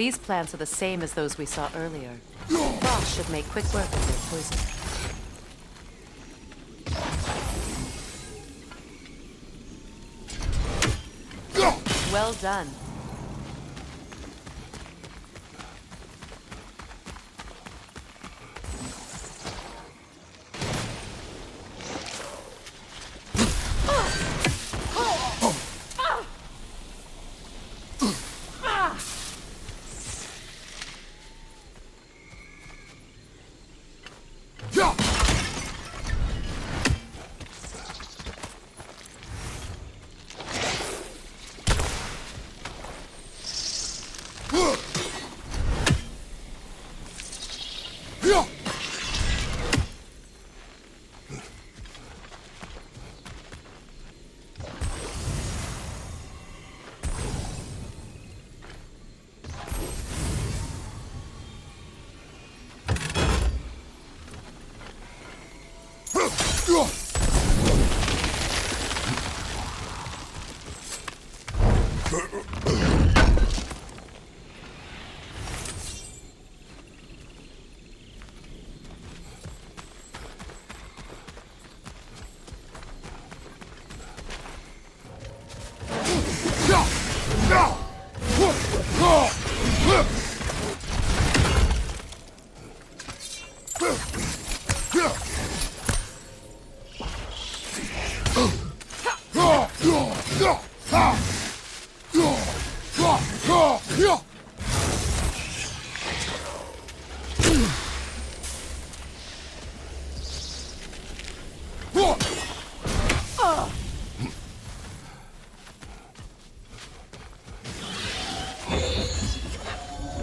These plants are the same as those we saw earlier. Frost should make quick work of their poison. Well done.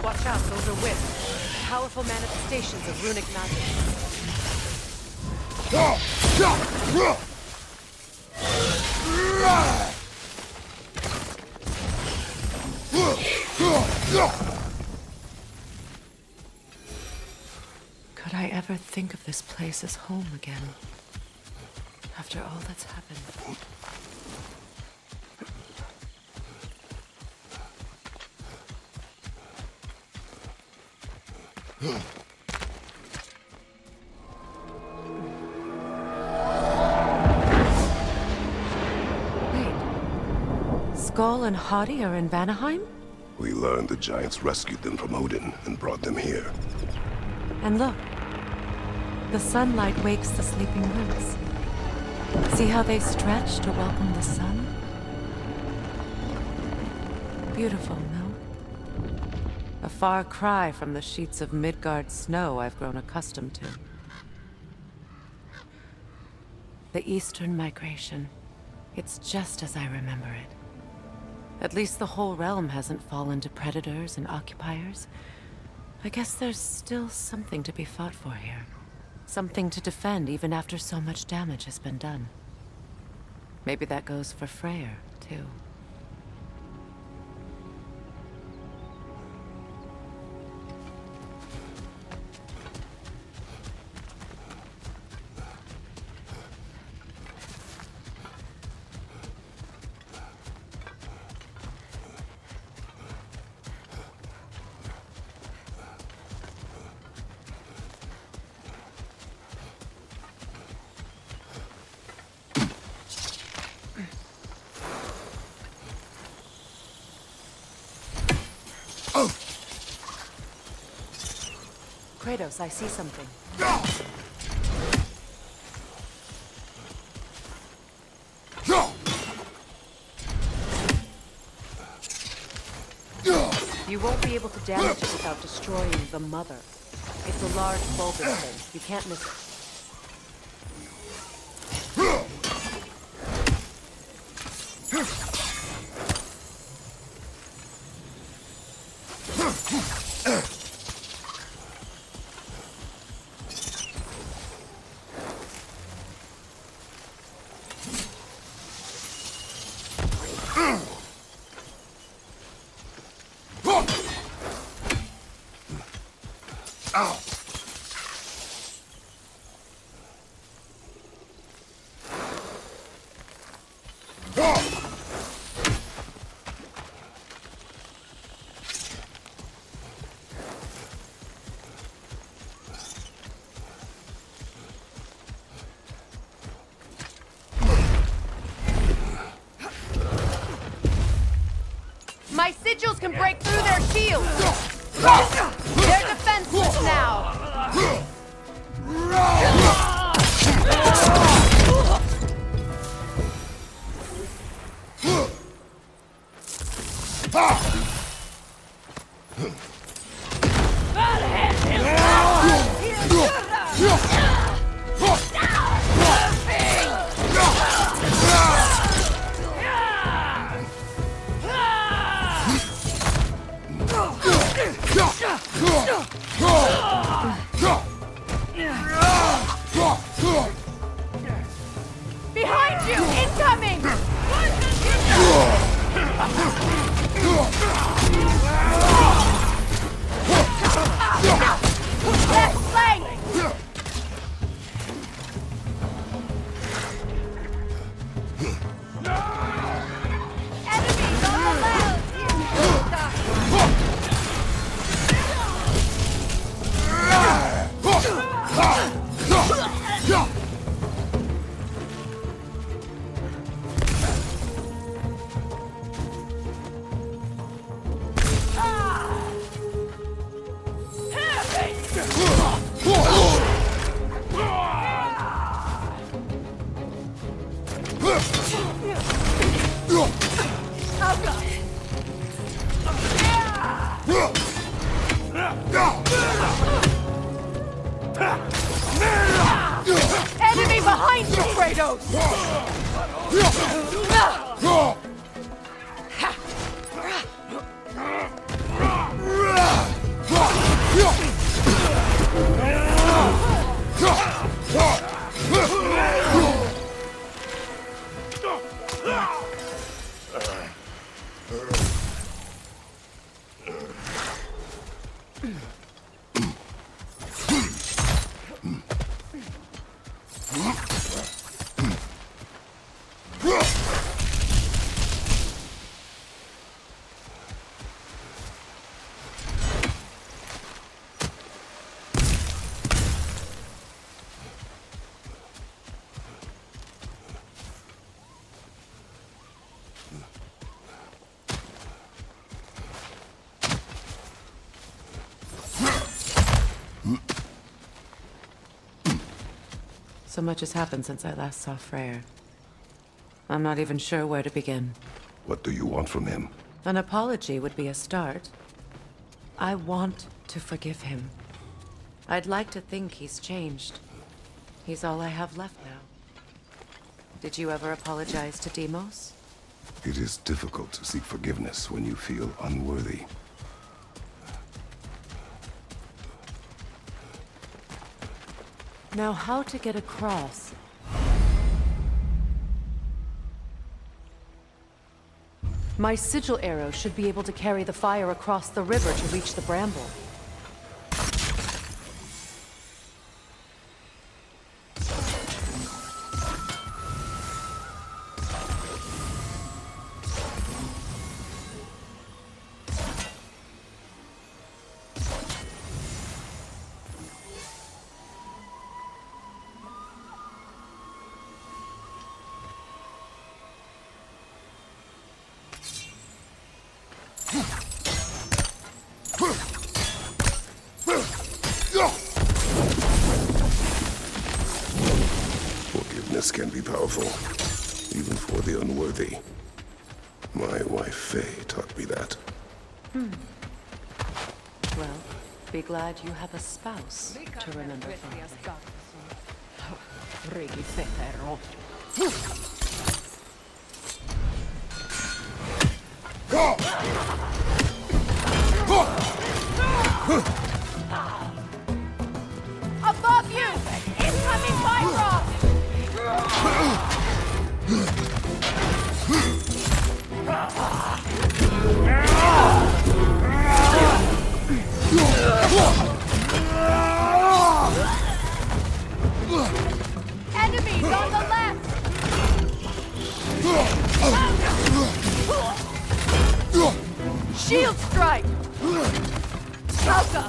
Watch out, those are whips. Powerful manifestations of runic magic. Could I ever think of this place as home again? After all that's happened. Wait. Skull and Hati are in Vanaheim? We learned the giants rescued them from Odin and brought them here. And look. The sunlight wakes the sleeping roots. See how they stretch to welcome the sun? Beautiful, no? A far cry from the sheets of Midgard snow I've grown accustomed to. The Eastern migration. It's just as I remember it. At least the whole realm hasn't fallen to predators and occupiers. I guess there's still something to be fought for here. Something to defend even after so much damage has been done. Maybe that goes for Freyr, too. Kratos, I see something. You won't be able to damage it without destroying the mother. It's a large bulbous thing. You can't miss it. can break through their shields! They're defenseless now! Behind you! Incoming! Left flank! Enemies on the left! Enemy behind you, Kratos! So much has happened since I last saw Freyr. I'm not even sure where to begin. What do you want from him? An apology would be a start. I want to forgive him. I'd like to think he's changed. He's all I have left now. Did you ever apologize to Deimos? It is difficult to seek forgiveness when you feel unworthy. Now, how to get across? My sigil arrow should be able to carry the fire across the river to reach the bramble. Forgiveness can be powerful, even for the unworthy. My wife Faye taught me that. Well, be glad you have a spouse to remember fondly. Above you! Incoming Bifrost! Enemies on the left! Shield strike! Salsa!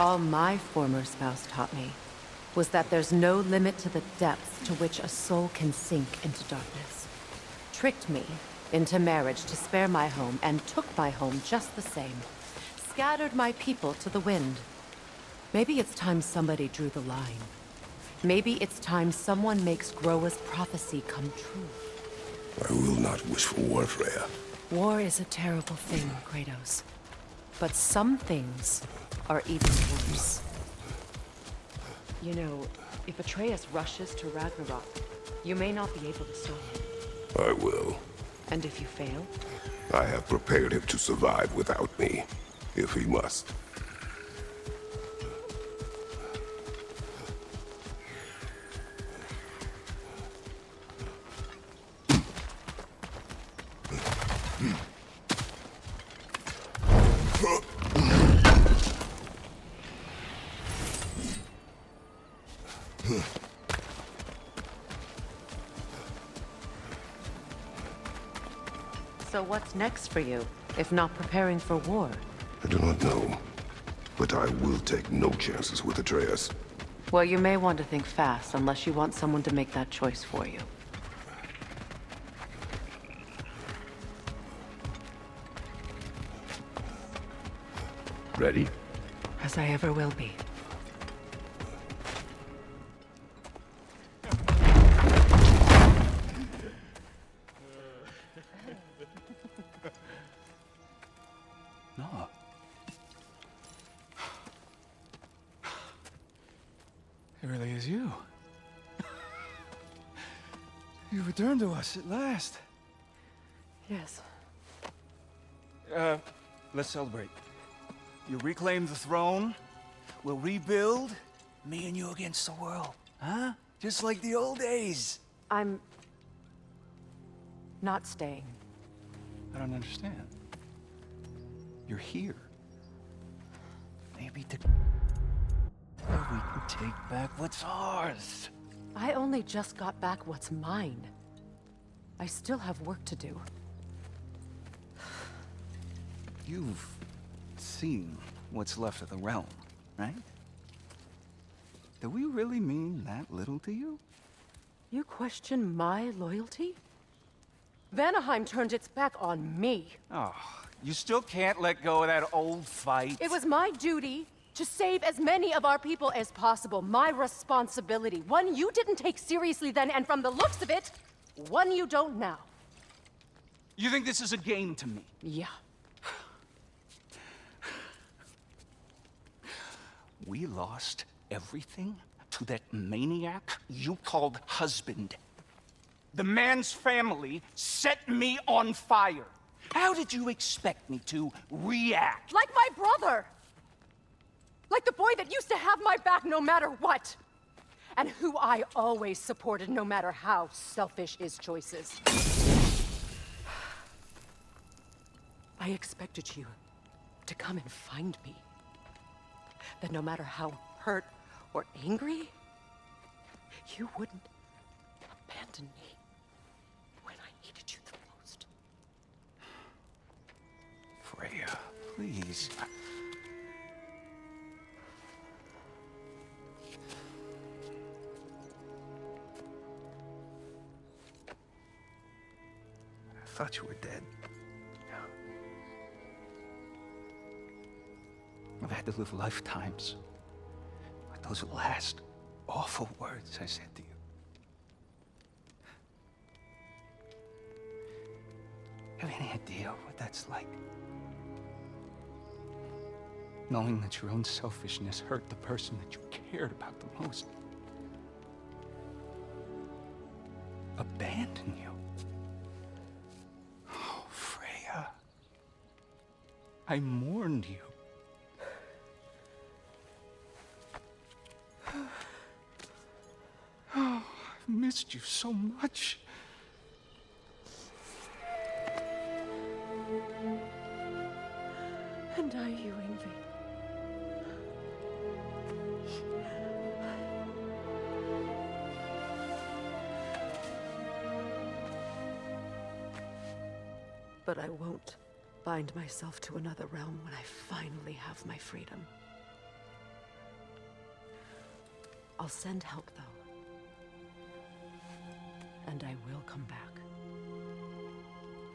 All my former spouse taught me was that there's no limit to the depths to which a soul can sink into darkness. Tricked me into marriage to spare my home and took my home just the same. Scattered my people to the wind. Maybe it's time somebody drew the line. Maybe it's time someone makes Groa's prophecy come true. I will not wish for war, Freya. War is a terrible thing, Kratos. But some things are even worse. You know, if Atreus rushes to Ragnarok, you may not be able to stop him. I will. And if you fail? I have prepared him to survive without me, if he must. So what's next for you, if not preparing for war? I do not know, but I will take no chances with Atreus. Well, you may want to think fast, unless you want someone to make that choice for you. Ready? As I ever will be. No. It really is you. You returned to us at last. Yes. Let's celebrate. You reclaim the throne. We'll rebuild. Me and you against the world. Huh? Just like the old days. I'm... not staying. I don't understand. You're here. Maybe together we can take back what's ours. I only just got back what's mine. I still have work to do. You've seen what's left of the realm, right? Do we really mean that little to you? You question my loyalty? Vanaheim turned its back on me. Oh, you still can't let go of that old fight? It was my duty to save as many of our people as possible. My responsibility. One you didn't take seriously then, and from the looks of it, one you don't now. You think this is a game to me? Yeah. We lost everything to that maniac you called husband. The man's family set me on fire. How did you expect me to react? Like my brother! Like the boy that used to have my back no matter what! And who I always supported no matter how selfish his choices. I expected you to come and find me. That no matter how hurt or angry, you wouldn't abandon me when I needed you the most. Freya, please. I thought you were dead. I've had to live lifetimes with those last awful words I said to you. Have any idea what that's like? Knowing that your own selfishness hurt the person that you cared about the most. Abandon you. Oh, Freya. I mourned you. Oh, I've missed you so much. And I you, Ingvi. But I won't bind myself to another realm when I finally have my freedom. I'll send help, though. And I will come back.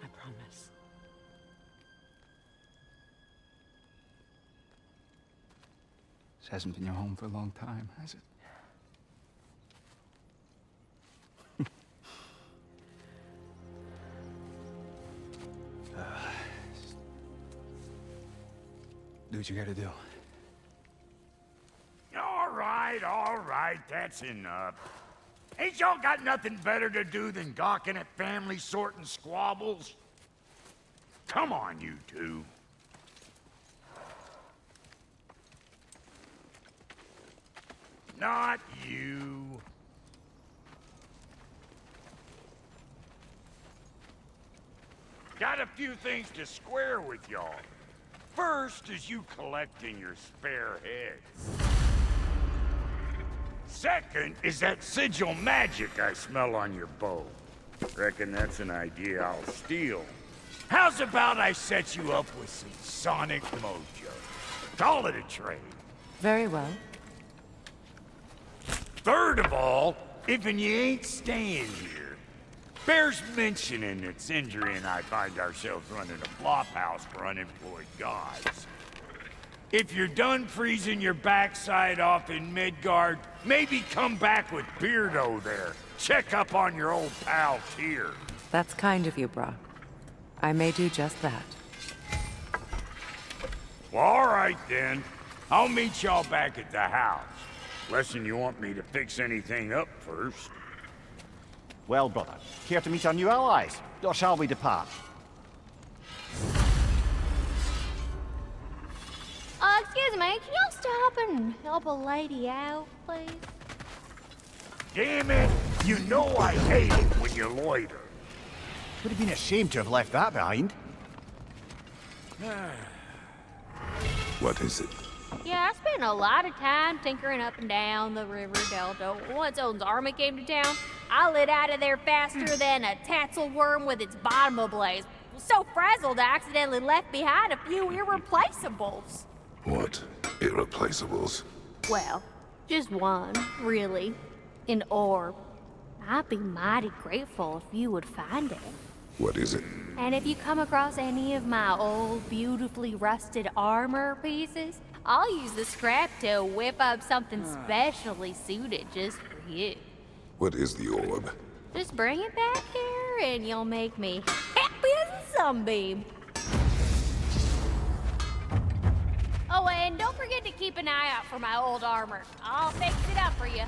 I promise. This hasn't been your home for a long time, has it? Do what you gotta do. All right, that's enough. Ain't y'all got nothing better to do than gawking at family sorting squabbles? Come on, you two. Not you. Got a few things to square with y'all. First is you collecting your spare heads. Second is that sigil magic I smell on your bow. Reckon that's an idea I'll steal. How's about I set you up with some sonic mojo? Call it a trade. Very well. Third of all, if you ain't staying here, bears mentioning that Sindri and I find ourselves running a flop house for unemployed gods. If you're done freezing your backside off in Midgard, maybe come back with Beardo there. Check up on your old pal Tyr. That's kind of you, Brock. I may do just that. Well, all right then. I'll meet y'all back at the house. Unless you want me to fix anything up first. Well, brother, care to meet our new allies? Or shall we depart? Excuse me, can y'all stop and help a lady out, please? Damn it! You know I hate it when you loiter. Would have been ashamed to have left that behind. What is it? Yeah, I spent a lot of time tinkering up and down the river delta. Once Odin's army came to town, I lit out of there faster than a tassel worm with its bottom ablaze. So frazzled, I accidentally left behind a few irreplaceables. What? Irreplaceables? Well, just one, really. An orb. I'd be mighty grateful if you would find it. What is it? And if you come across any of my old, beautifully rusted armor pieces, I'll use the scrap to whip up something specially suited just for you. What is the orb? Just bring it back here and you'll make me happy as a sunbeam. Oh, and don't forget to keep an eye out for my old armor. I'll fix it up for you.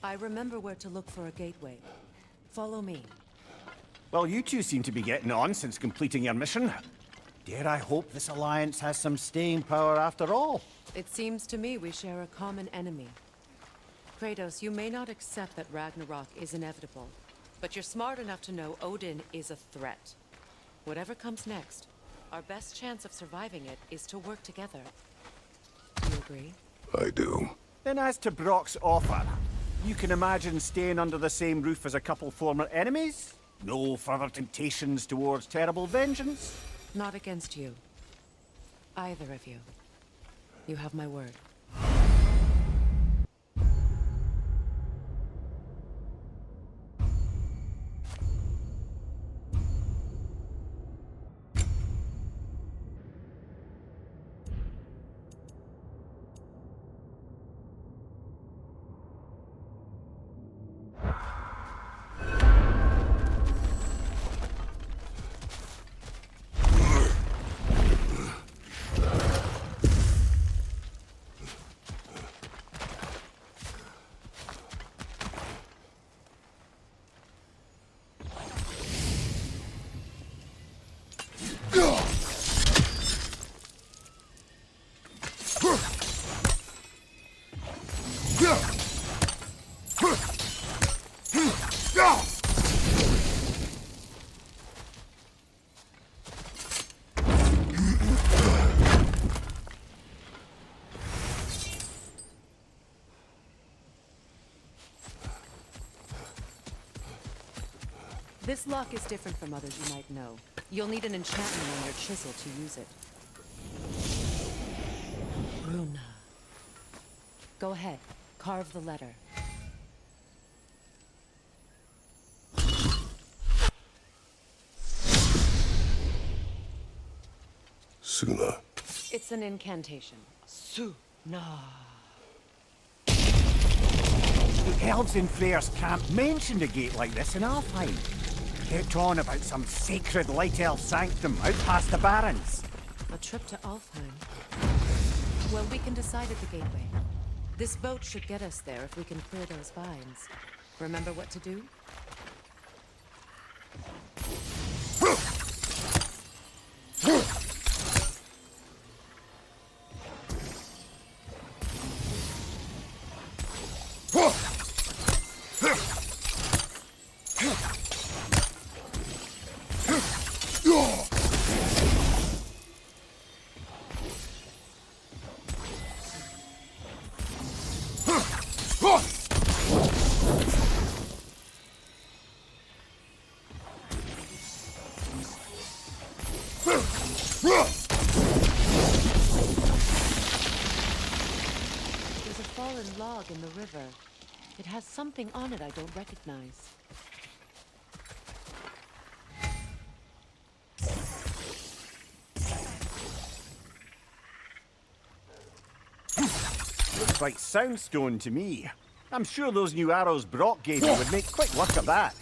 I remember where to look for a gateway. Follow me. Well, you two seem to be getting on since completing your mission. Dare I hope this alliance has some staying power after all? It seems to me we share a common enemy. Kratos, you may not accept that Ragnarok is inevitable, but you're smart enough to know Odin is a threat. Whatever comes next, our best chance of surviving it is to work together. Do you agree? I do. Then as to Brock's offer, you can imagine staying under the same roof as a couple former enemies? No further temptations towards terrible vengeance? Not against you. Either of you. You have my word. This lock is different from others you might know. You'll need an enchantment on your chisel to use it. Runa. Go ahead. Carve the letter. Suna. It's an incantation. Suna. The elves in Freyr's camp mentioned a gate like this in Alfheim. Kept on about some sacred light elf sanctum out past the barrens. A trip to Alfheim. Well, we can decide at the gateway. This boat should get us there if we can clear those vines. Remember what to do? Log in the river. It has something on it I don't recognize. Looks like soundstone to me. I'm sure those new arrows Brock gave you would make quick work of that.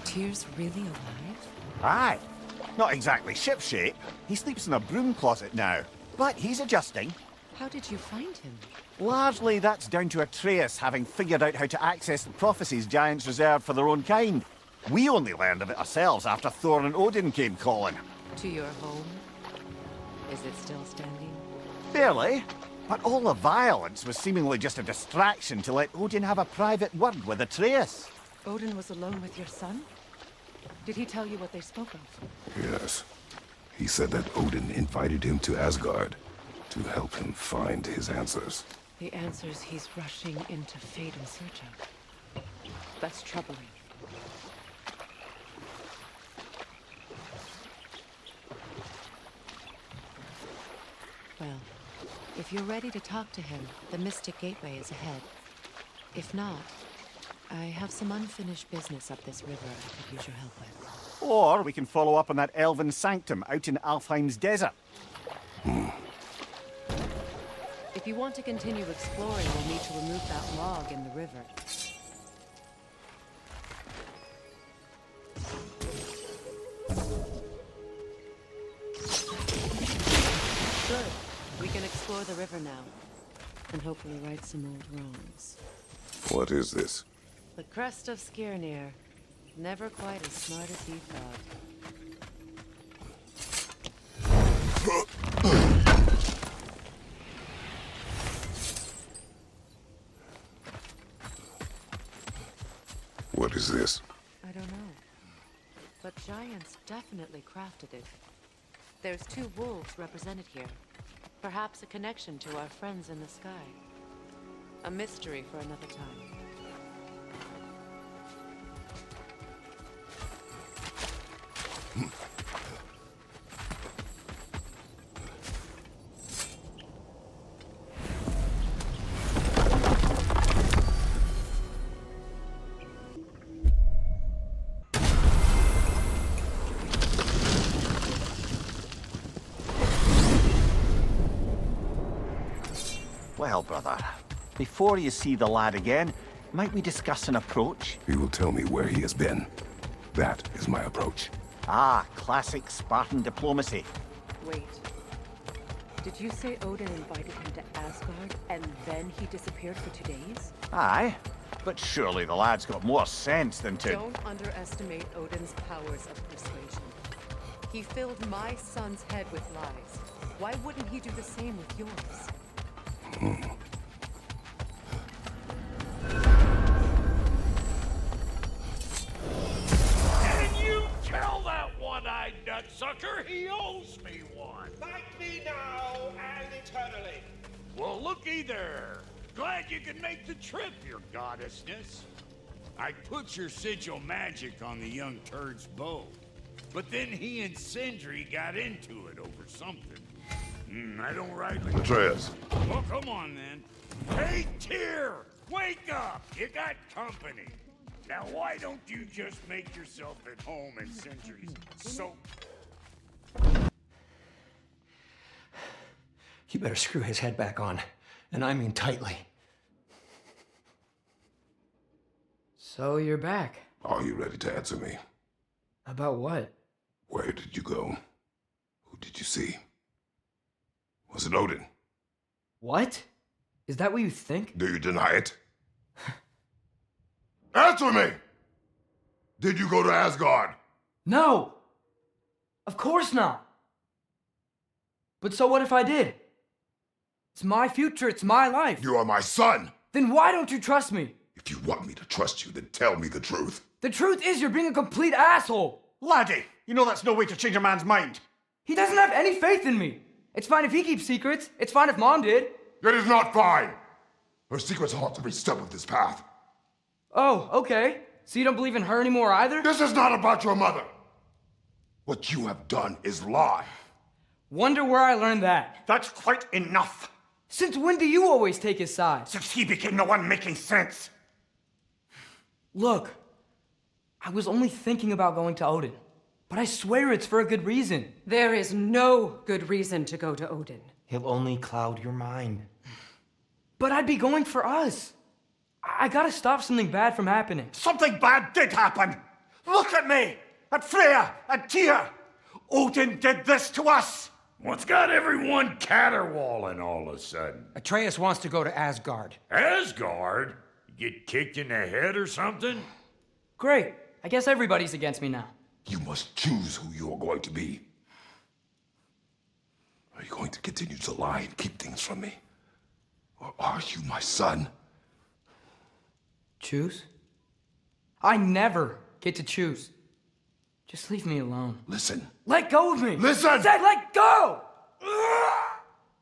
Tyr's really alive? Aye. Not exactly shipshape. He sleeps in a broom closet now. But he's adjusting. How did you find him? Largely that's down to Atreus having figured out how to access the prophecies giants reserved for their own kind. We only learned of it ourselves after Thor and Odin came calling. To your home? Is it still standing? Barely. But all the violence was seemingly just a distraction to let Odin have a private word with Atreus. Odin was alone with your son? Did he tell you what they spoke of? Yes. He said that Odin invited him to Asgard to help him find his answers. The answers he's rushing into fate in search of. That's troubling. Well, if you're ready to talk to him, the Mystic Gateway is ahead. If not, I have some unfinished business up this river I could use your help with. Or we can follow up on that elven sanctum out in Alfheim's desert. If you want to continue exploring, we'll need to remove that log in the river. Good. We can explore the river now. And hopefully right some old wrongs. What is this? The crest of Skirnir. Never quite as smart as he thought. What is this? I don't know. But giants definitely crafted it. There's 2 wolves represented here. Perhaps a connection to our friends in the sky. A mystery for another time. Well, brother, before you see the lad again, might we discuss an approach? He will tell me where he has been. That is my approach. Ah, classic Spartan diplomacy. Wait. Did you say Odin invited him to Asgard, and then he disappeared for 2 days? Aye, but surely the lad's got more sense than to... Don't underestimate Odin's powers of persuasion. He filled my son's head with lies. Why wouldn't he do the same with yours? And you tell that one-eyed nutsucker he owes me one. Fight eternally. Well, looky there. Glad you could make the trip, your goddessness. I put your sigil magic on the young turd's bow, but then he and Sindri got into it over something. I don't rightly... Atreus. Well, come on, then. Hey, Tyr! Wake up! You got company. Now, why don't you just make yourself at home in Sindri's soap? You better screw his head back on, and I mean tightly. So you're back. Are you ready to answer me? About what? Where did you go? Who did you see? Was it Odin? What? Is that what you think? Do you deny it? Answer me! Did you go to Asgard? No! Of course not! But so what if I did? It's my future, it's my life. You are my son! Then why don't you trust me? If you want me to trust you, then tell me the truth. The truth is you're being a complete asshole! Laddie, you know that's no way to change a man's mind. He doesn't have any faith in me. It's fine if he keeps secrets. It's fine if Mom did. It is not fine! Her secrets haunt every step of this path. Oh, okay. So you don't believe in her anymore either? This is not about your mother. What you have done is lie. Wonder where I learned that. That's quite enough. Since when do you always take his side? Since he became the one making sense. Look, I was only thinking about going to Odin, but I swear it's for a good reason. There is no good reason to go to Odin. He'll only cloud your mind. But I'd be going for us. I gotta stop something bad from happening. Something bad did happen. Look at me, at Freya, and Tyr. Odin did this to us. What's got everyone caterwauling all of a sudden? Atreus wants to go to Asgard. Asgard? Get kicked in the head or something? Great. I guess everybody's against me now. You must choose who you are going to be. Are you going to continue to lie and keep things from me? Or are you my son? Choose? I never get to choose. Just leave me alone. Listen. Let go of me! Listen! I said let go!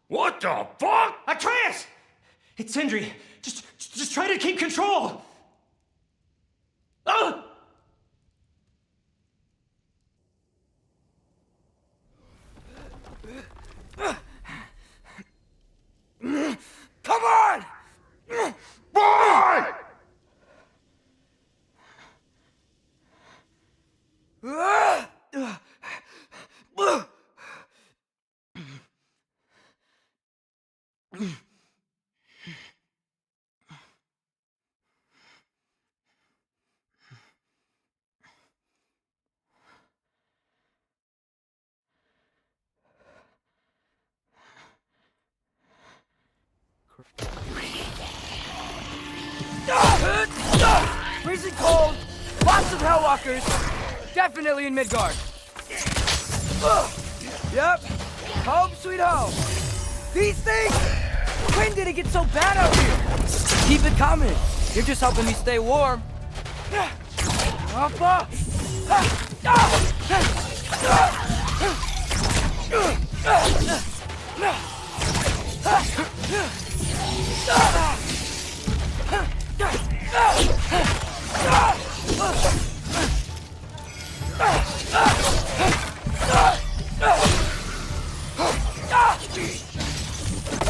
What the fuck? Atreus! It's Sindri. Just try to keep control. Ah! Come on! Boy! Freezing cold, lots of Hellwalkers, definitely in Midgard. Yep, home sweet home. These things, when did it get so bad out here? Keep it coming, you're just helping me stay warm. Alpha!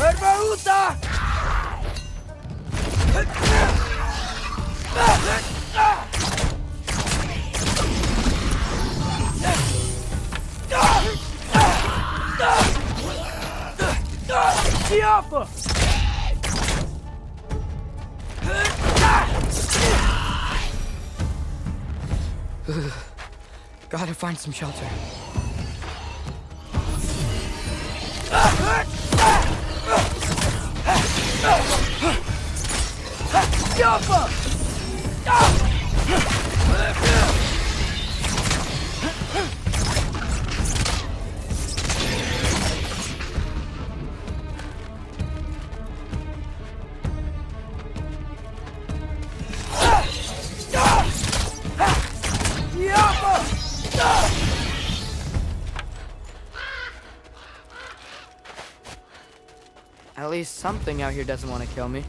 Hermauta! Alpha! Gotta find some shelter. Alpha! At least something out here doesn't want to kill me.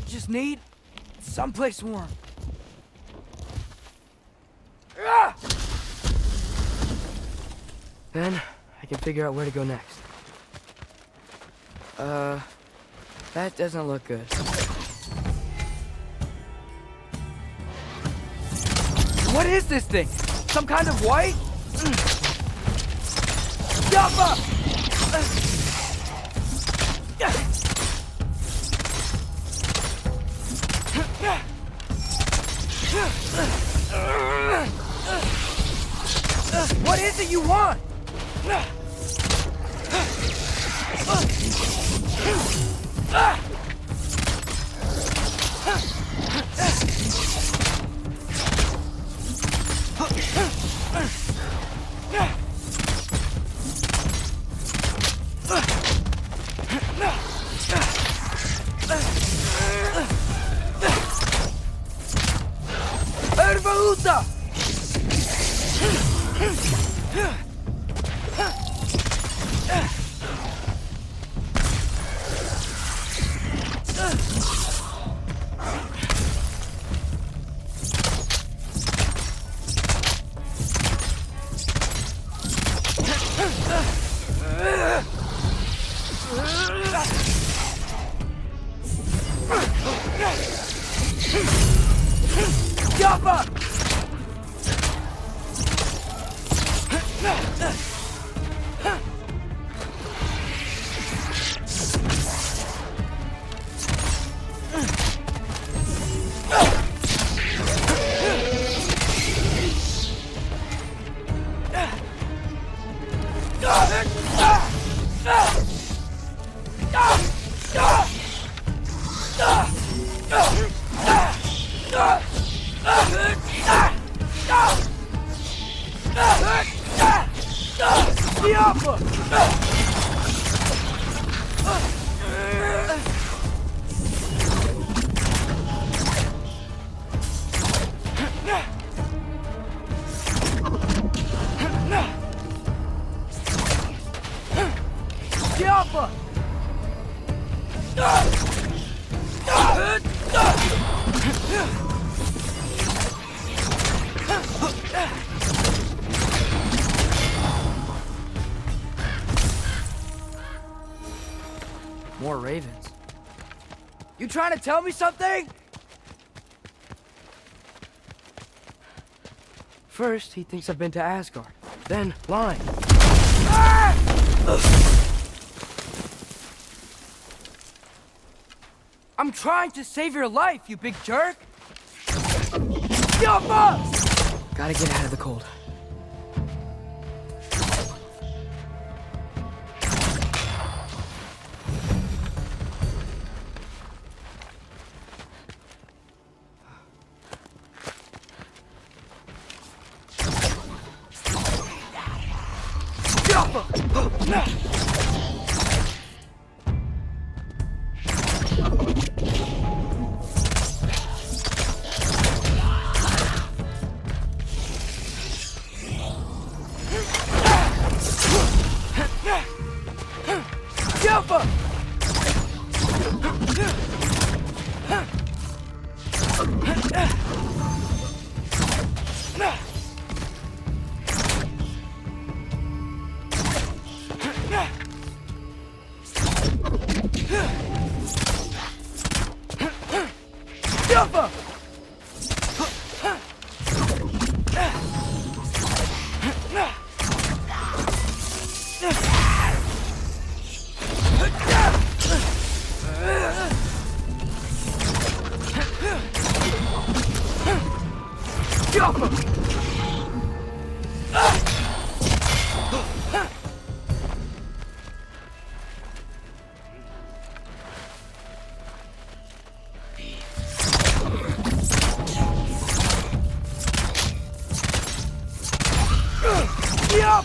Just need someplace warm. Ah! Then I can figure out where to go next. That doesn't look good. What is this thing? Some kind of white? Jump! What is it you want? Ervaluta! Jump! More ravens. You trying to tell me something? First, he thinks I've been to Asgard. Then, lying. Ah! I'm trying to save your life, you big jerk! Jump up! Gotta get out of the cold.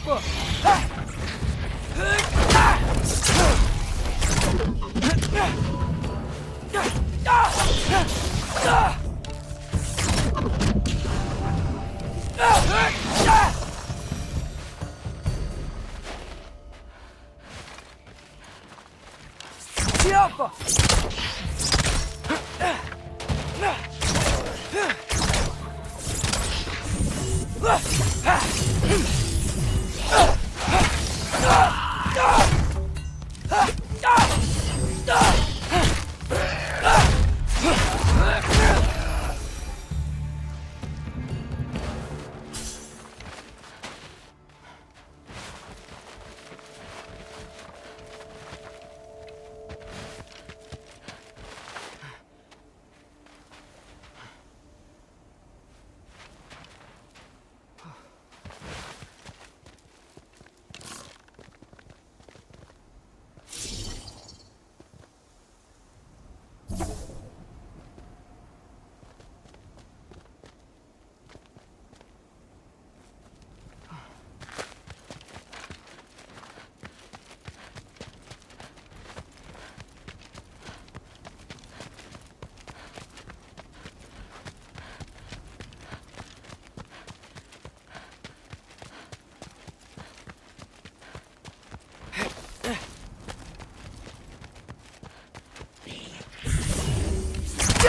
Alpha! Alpha!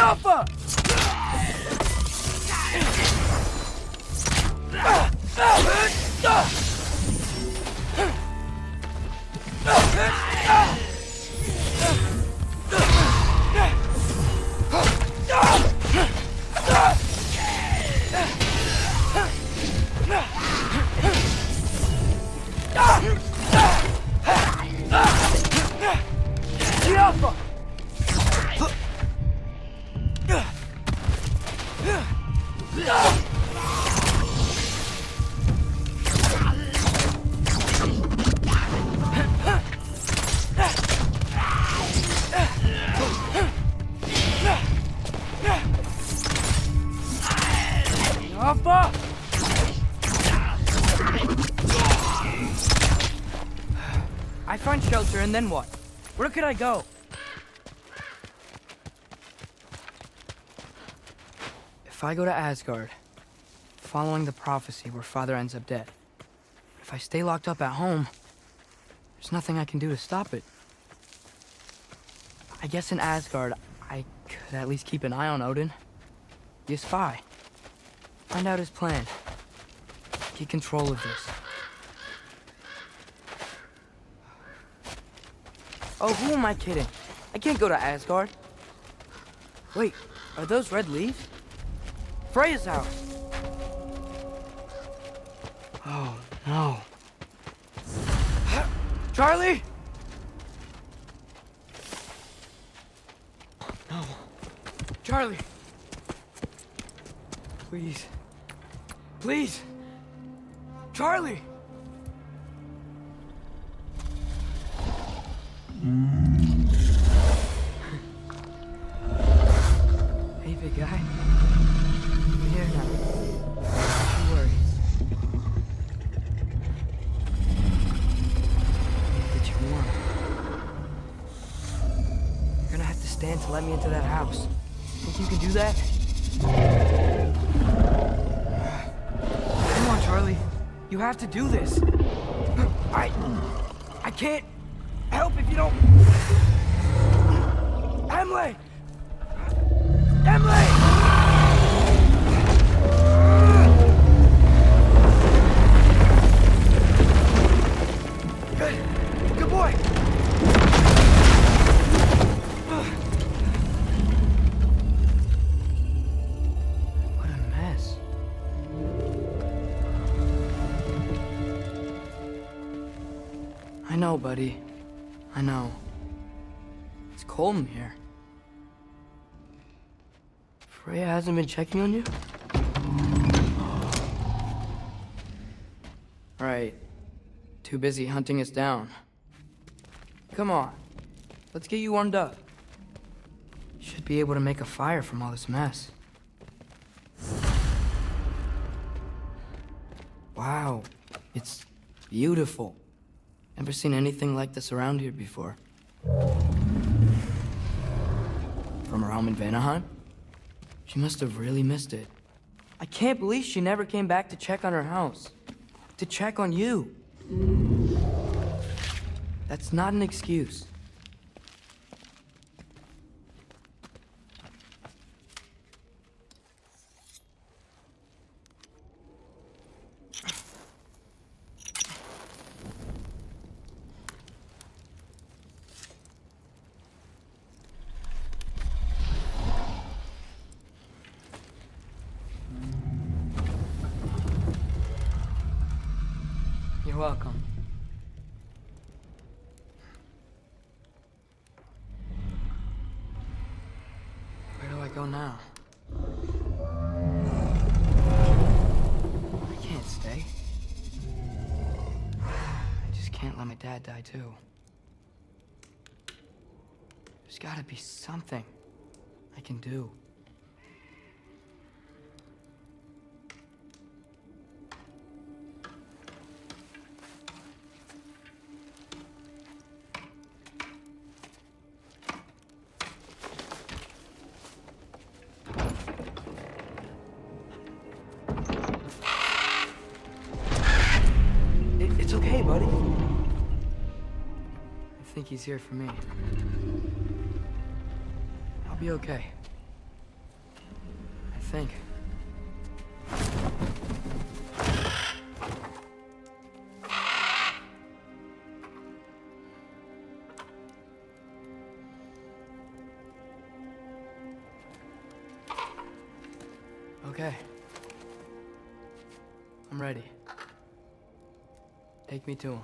Alpha! Alpha! I find shelter and then what? Where could I go? If I go to Asgard, following the prophecy where Father ends up dead, if I stay locked up at home, there's nothing I can do to stop it. I guess in Asgard, I could at least keep an eye on Odin. Be a spy. Find out his plan. Get control of this. Oh, who am I kidding? I can't go to Asgard. Wait, are those red leaves? Freya's house. Oh, no. Charlie? No. Charlie. Please. Please. Charlie. Hey, big guy. I'm here now. Don't worry. Get you warm. You're gonna have to stand to let me into that house. Think you can do that? Come on, Charlie. You have to do this. I can't help if you don't... Emily! Emily! Good boy! What a mess. I know, buddy. I know. It's cold in here. Freya hasn't been checking on you? Right. Too busy hunting us down. Come on. Let's get you warmed up. Should be able to make a fire from all this mess. Wow. It's beautiful. Never seen anything like this around here before. From her home in Vanaheim? She must have really missed it. I can't believe she never came back to check on her house. To check on you. That's not an excuse. You're welcome. Where do I go now? I can't stay. I just can't let my dad die too. There's gotta be something I can do. It's okay, buddy. I think he's here for me. I'll be okay. I think. Okay. I'm ready. Take me to him.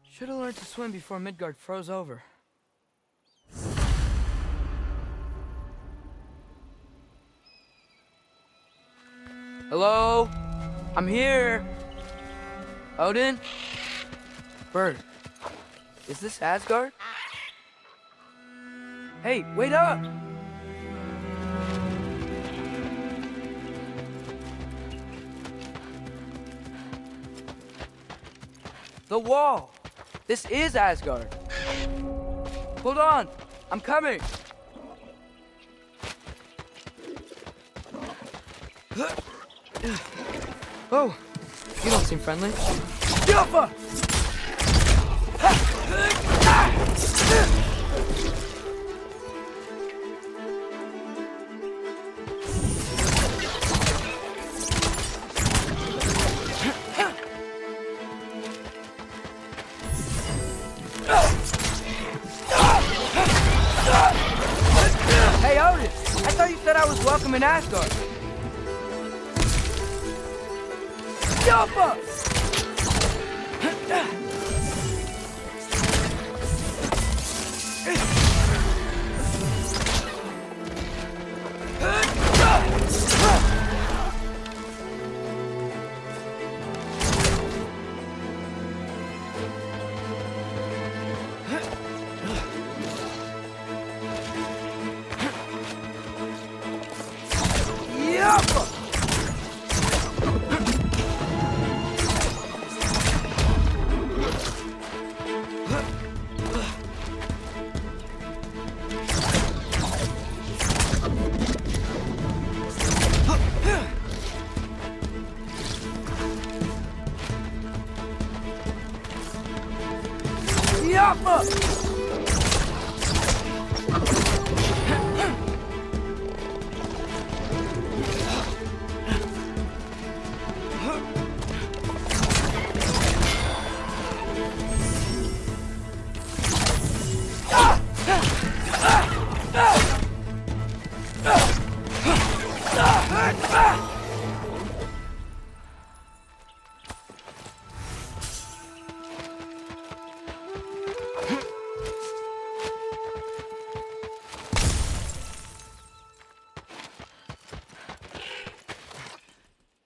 Should have learned to swim before Midgard froze over. Hello? I'm here. Odin? Bird. Is this Asgard? Hey, wait up! The wall! This is Asgard. Hold on, I'm coming. Oh, you don't seem friendly. Alpha! Hey, Odin! I thought you said I was welcome in Asgard. Alpha!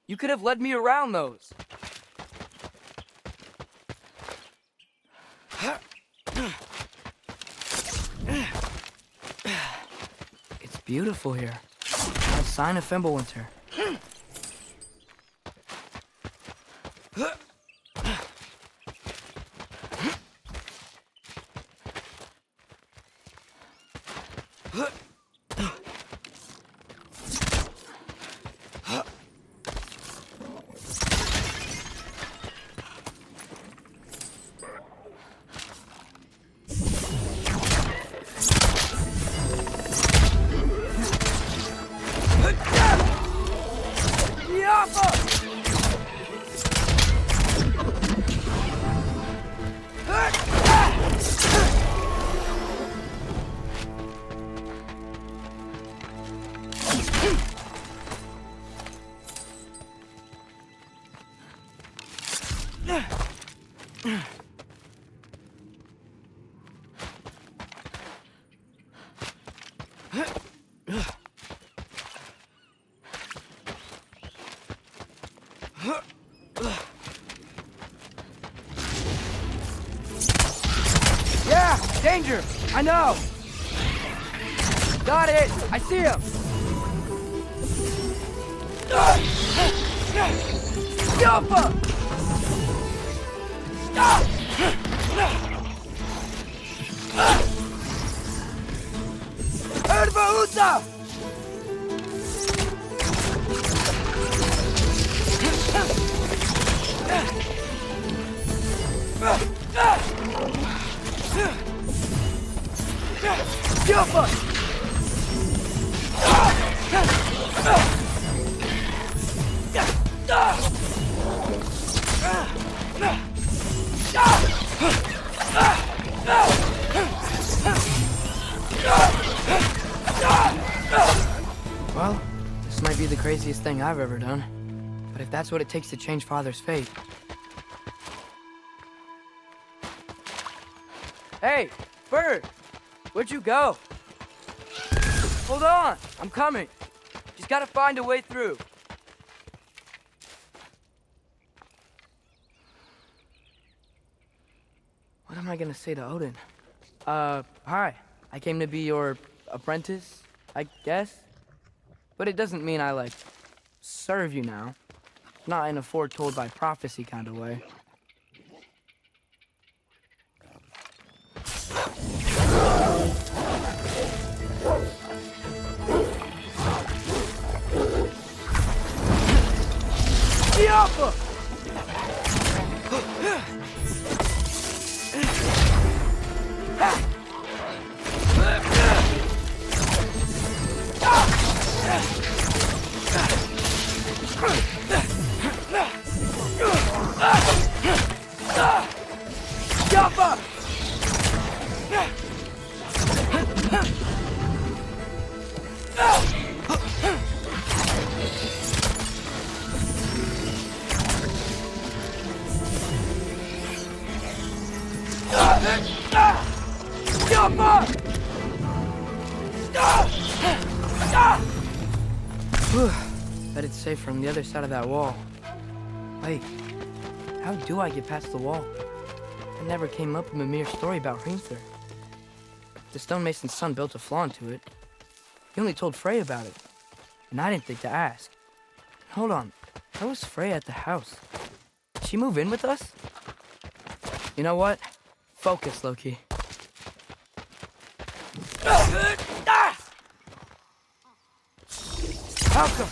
You could have led me around those. It's beautiful here. Not a sign of Fimbulwinter. Yeah, danger! I know! Got it! I see him! Yappa! Erva Uta! Yappa! Well, this might be the craziest thing I've ever done. But if that's what it takes to change Father's fate... Hey, Bird! Where'd you go? Hold on, I'm coming. Just gotta find a way through. What am I gonna say to Odin? Hi. I came to be your apprentice, I guess? But it doesn't mean I, like, serve you now. Not in a foretold by prophecy kind of way. Yappa! Yappa! Bet it's safe from the other side of that wall. Wait, how do I get past the wall? It never came up in Mimir's story about Hrimthur. The stonemason's son built a flaw into it. He only told Frey about it, and I didn't think to ask. Hold on, how was Frey at the house? Did she move in with us? You know what? Focus, Loki. Malcolm!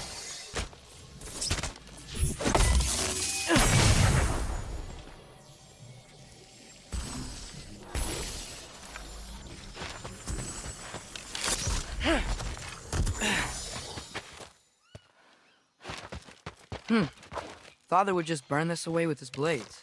Father would just burn this away with his blades.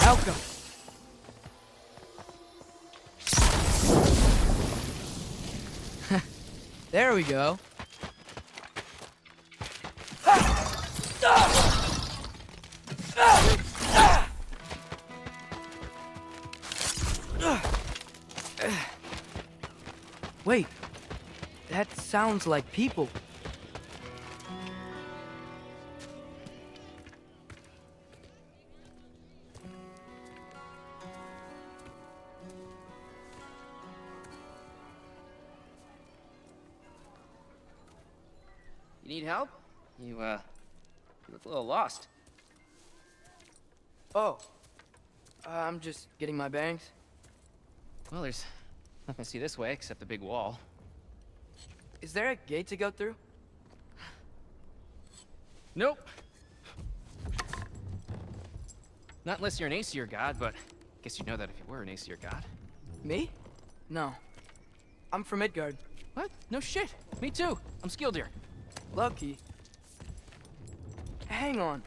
Welcome. There we go. Wait, that sounds like people. You need help? You look a little lost. Oh, I'm just getting my bearings. Well, there's nothing to see this way except the big wall. Is there a gate to go through? Nope. Not unless you're an Aesir god, but I guess you'd know that if you were an Aesir god. Me? No. I'm from Midgard. What? No shit. Me too. I'm skilled here. Lucky. Hang on.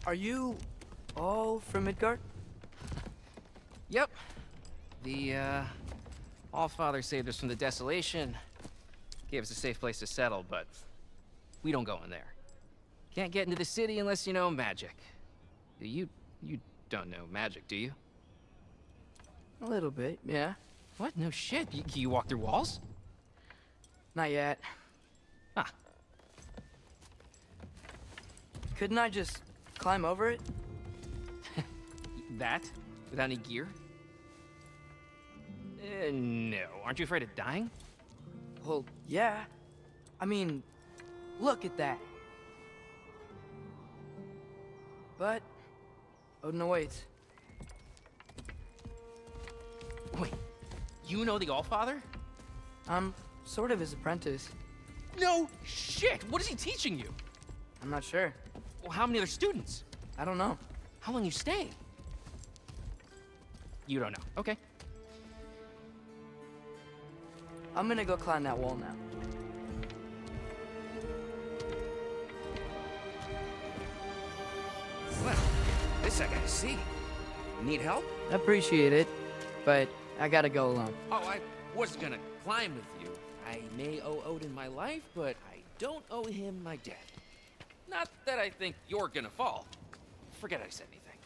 Are you all from Midgard? Yep. The, Allfather saved us from the desolation. Gave us a safe place to settle, but we don't go in there. Can't get into the city unless you know magic. You don't know magic, do you? A little bit, yeah. What? No shit. You walk through walls? Not yet. Ah. Couldn't I just climb over it? That? Without any gear? No. Aren't you afraid of dying? Well, yeah. I mean, look at that. But Odin awaits. Wait, you know the Allfather? I'm sort of his apprentice. No shit! What is he teaching you? I'm not sure. Well, how many other students? I don't know. How long you staying? You don't know. Okay. I'm gonna go climb that wall now. Well, this I gotta see. Need help? Appreciate it, but I gotta go alone. Oh, I was gonna climb with you. I may owe Odin my life, but I don't owe him my death. Not that I think you're gonna fall. Forget I said anything.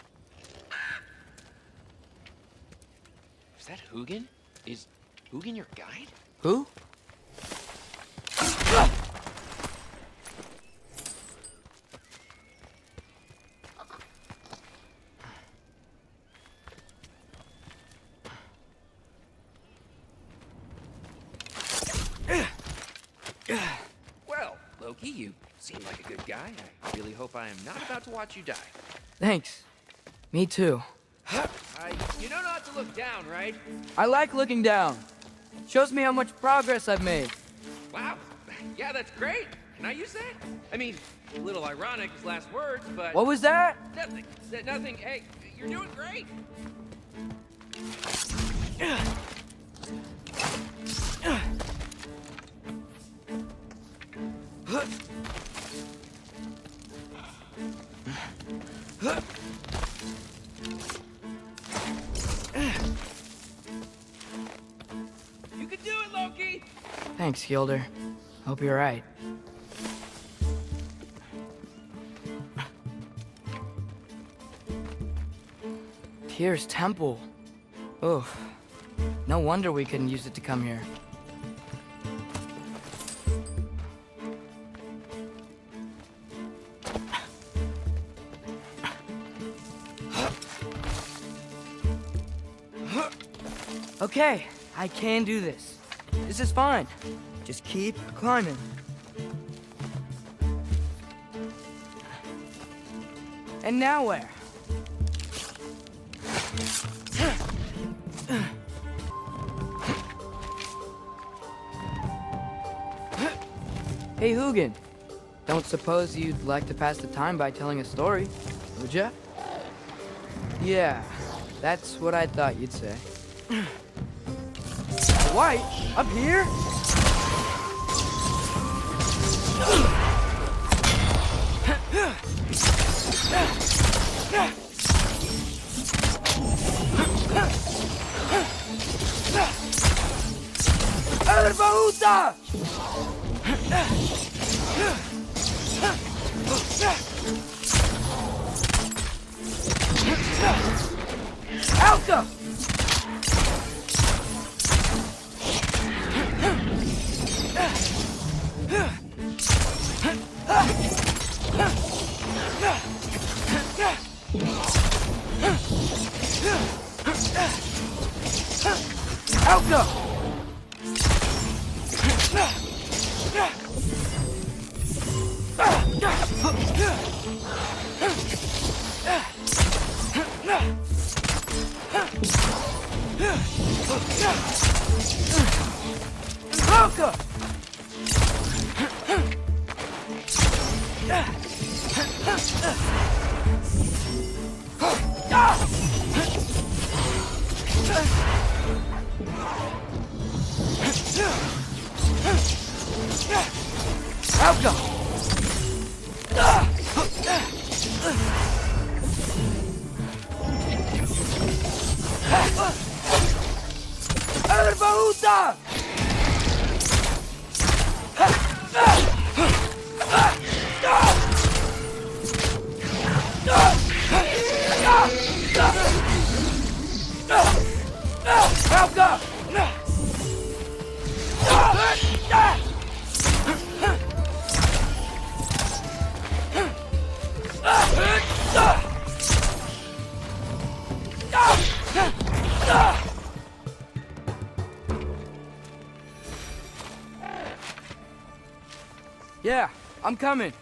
Is that Hugin? Is Hugin your guide? Who? Well, Loki, you seem like a good guy. I really hope I am not about to watch you die. Thanks. Me too. You know not to look down, right? I like looking down. Shows me how much progress I've made. Wow. Yeah, that's great. Can I use that? I mean, a little ironic his last words, but... What was that? Nothing. Said nothing. Hey, you're doing great. You can do it, Loki! Thanks, Gilder. Hope you're right. Tyr's temple. Oof. No wonder we couldn't use it to come here. Okay, I can do this. This is fine. Just keep climbing. And now where? Hey, Hugin. Don't suppose you'd like to pass the time by telling a story, would ya? Yeah, that's what I thought you'd say. White? Up here? Erbaúta! Alka! Alka! Alka! Alka! Erbaúta! Alka! Yeah, I'm coming.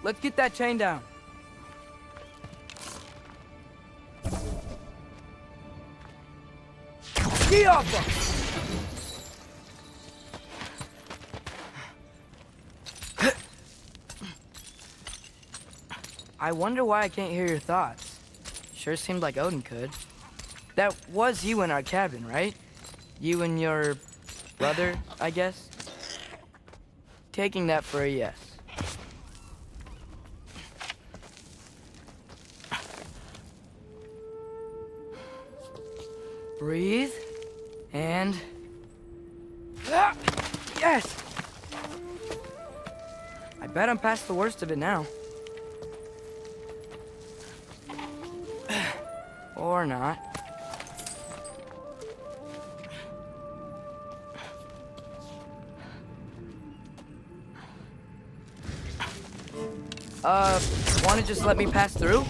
Let's get that chain down. Get off! I wonder why I can't hear your thoughts. Sure seemed like Odin could. That was you in our cabin, right? You and your brother, I guess? Taking that for a yes. Breathe. And... Yes! I bet I'm past the worst of it now. Or not. Wanna just let me pass through?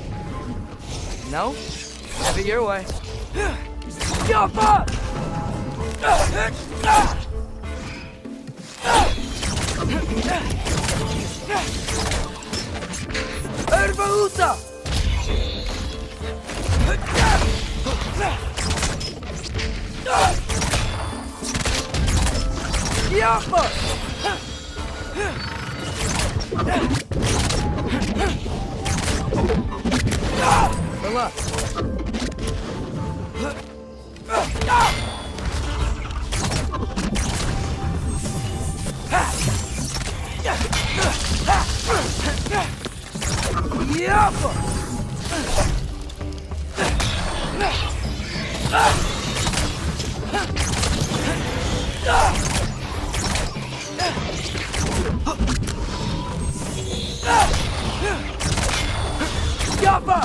No? Have it your way. Jump up! Erbaúta! Yapma! Fill up. Yapma! Yapma!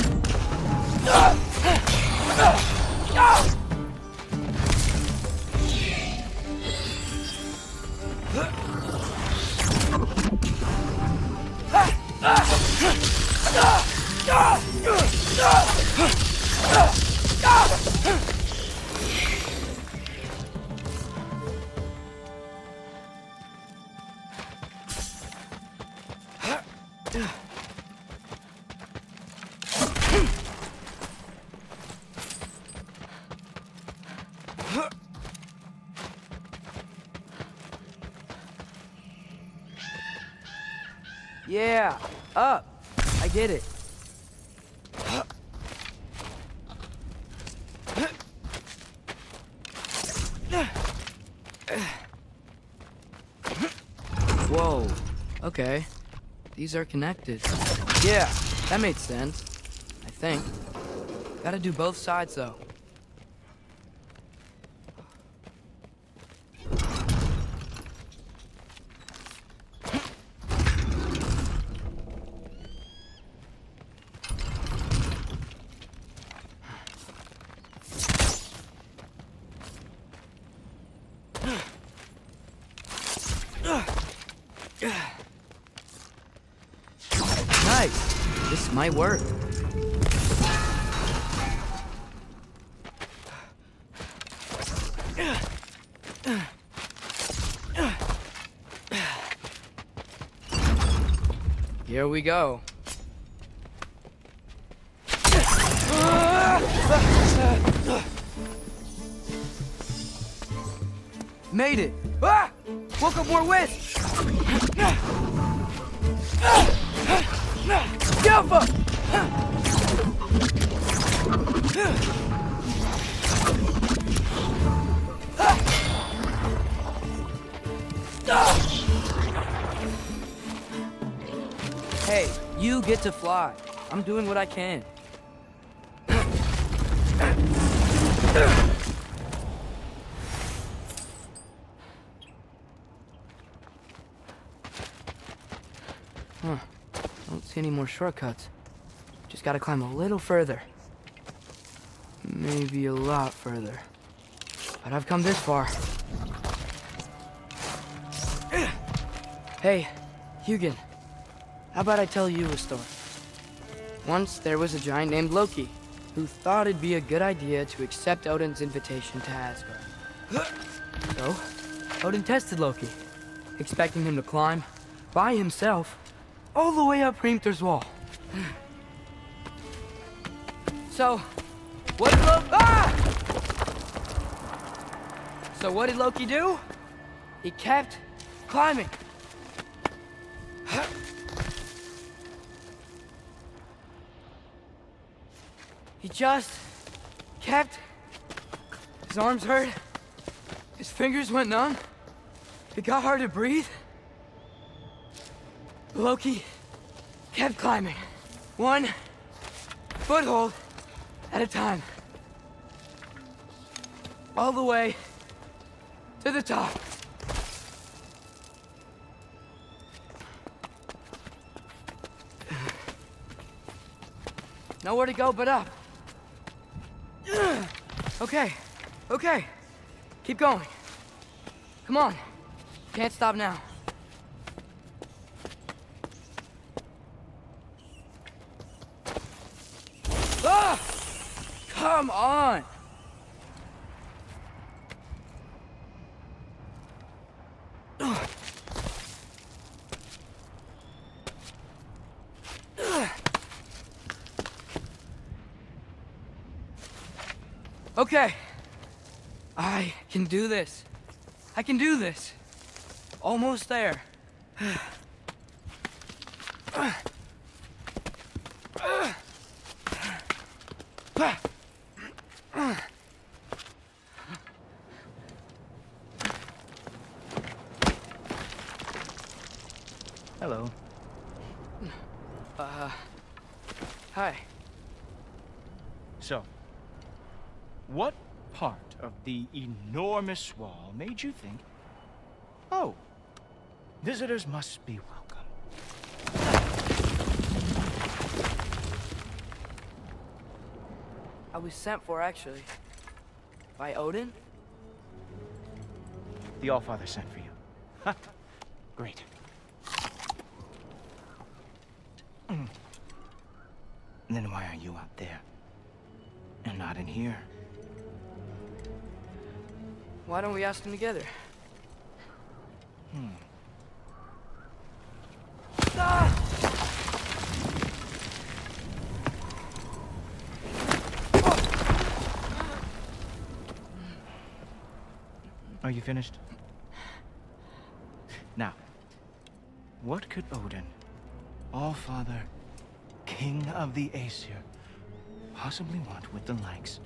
Yeah, up. I get it. Whoa. Okay. These are connected. Yeah, that made sense. I think. Gotta do both sides, though. Nice. This might work. Here we go. Made it! Ah! Woke up more wisps! Alpha! Hey, you get to fly. I'm doing what I can. Huh. Don't see any more shortcuts. Just gotta climb a little further. Maybe a lot further. But I've come this far. Hey, Hugin. How about I tell you a story? Once there was a giant named Loki, who thought it'd be a good idea to accept Odin's invitation to Asgard. So, Odin tested Loki, expecting him to climb, by himself, all the way up Hrimthur's wall. So, what did what did Loki do? He kept climbing. He just kept... His arms hurt. His fingers went numb. It got hard to breathe. Loki kept climbing. One foothold at a time. All the way to the top. Nowhere to go but up. Okay, okay. Keep going. Come on. Can't stop now. Ah! Come on! Okay. I can do this. I can do this. Almost there. Hello. Hi. So, what part of the enormous wall made you think, oh, visitors must be welcome? I was sent for, actually. By Odin? The Allfather sent for you. Huh. Great. Then why are you out there? And not in here? Why don't we ask them together? Ah! Are you finished? Now, what could Odin All-Father, King of the Aesir, possibly want with the likes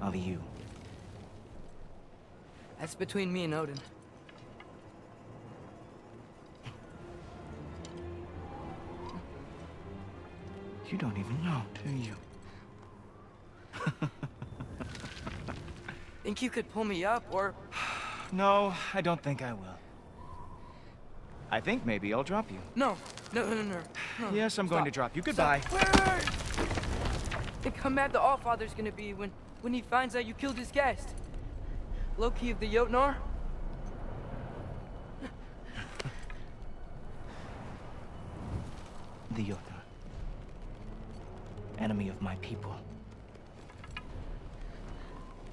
of you? That's between me and Odin. You don't even know, do you? Think you could pull me up, or... No, I don't think I will. I think maybe I'll drop you. No. Yes, I'm going to drop you. Goodbye. Wait! Think how mad the Allfather's gonna be when he finds out you killed his guest. Loki of the Jotnar? The Jotnar. Enemy of my people.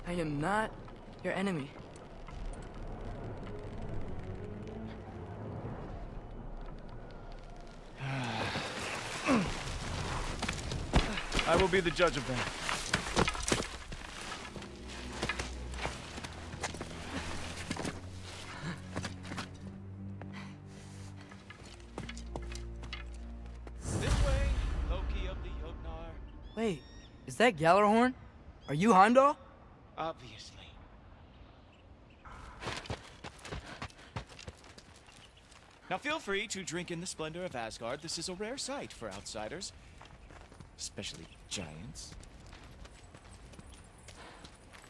I am not your enemy. I will be the judge of that. This way, Loki of the Jotnar. Wait, is that Gjallarhorn? Are you Heimdall? Obviously. Now feel free to drink in the splendor of Asgard. This is a rare sight for outsiders. Especially giants.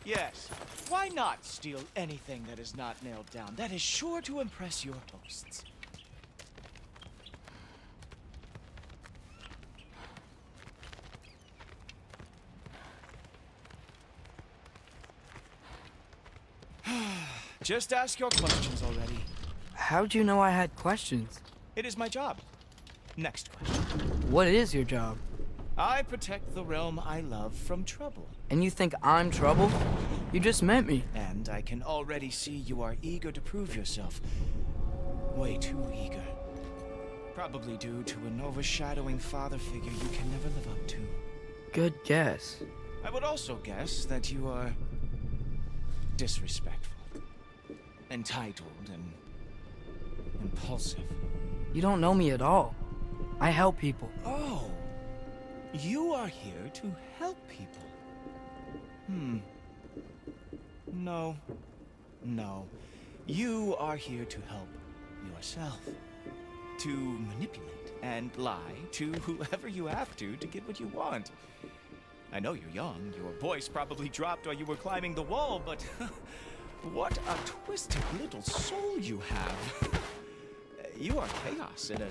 Yes, why not steal anything that is not nailed down? That is sure to impress your hosts. Just ask your questions already. How'd you know I had questions? It is my job. Next question. What is your job? I protect the realm I love from trouble. And you think I'm trouble? You just met me. And I can already see you are eager to prove yourself. Way too eager. Probably due to an overshadowing father figure you can never live up to. Good guess. I would also guess that you are disrespectful, entitled, and impulsive. You don't know me at all. I help people. Oh, you are here to help people. No. You are here to help yourself. To manipulate and lie to whoever you have to get what you want. I know you're young. Your voice probably dropped while you were climbing the wall, but what a twisted little soul you have. You are chaos in a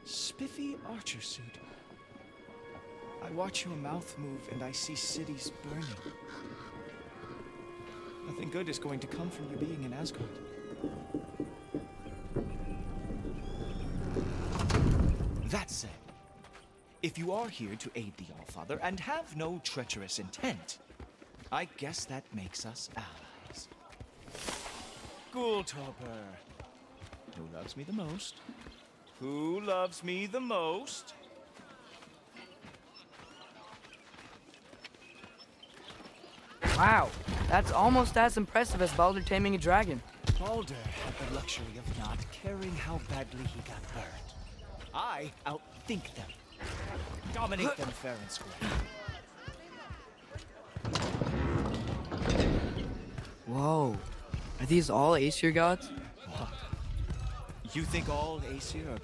spiffy archer suit. I watch your mouth move and I see cities burning. Nothing good is going to come from you being in Asgard. That said, if you are here to aid the Allfather and have no treacherous intent, I guess that makes us allies. Gultorper. Who loves me the most? Who loves me the most? Wow, that's almost as impressive as Baldur taming a dragon. Baldur had the luxury of not caring how badly he got burned. I outthink them. Dominate them fair and square. Whoa, are these all Aesir gods? What? You think all Aesir are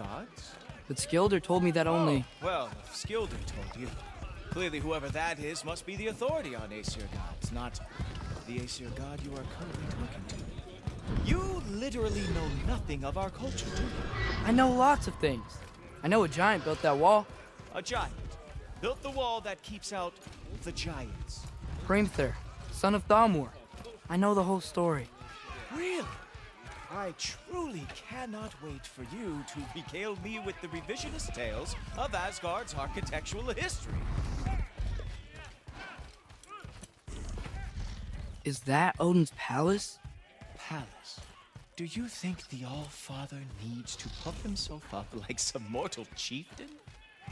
gods? But Skilder told me that only... Oh, well, if Skilder told you, clearly whoever that is must be the authority on Aesir gods, not the Aesir god you are currently talking to. You literally know nothing of our culture, do you? I know lots of things. I know a giant built that wall. A giant built the wall that keeps out the giants. Hrimthur, son of Thamur. I know the whole story. Really? I truly cannot wait for you to regale me with the revisionist tales of Asgard's architectural history. Is that Odin's palace? Palace? Do you think the All-Father needs to puff himself up like some mortal chieftain?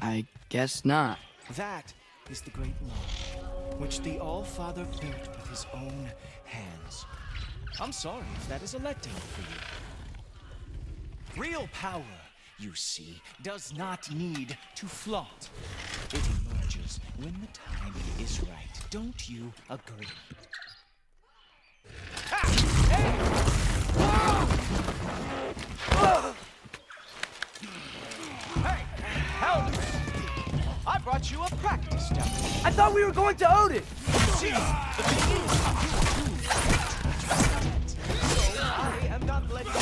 I guess not. That is the great law, which the All-Father built with his own hands. I'm sorry if that is a letdown for you. Real power you see, does not need to flaunt. It emerges when the time is right. Don't you agree? Hey, Helmet! I brought you a practice dummy. I thought we were going to Odin! See, the thing is, so I am not letting you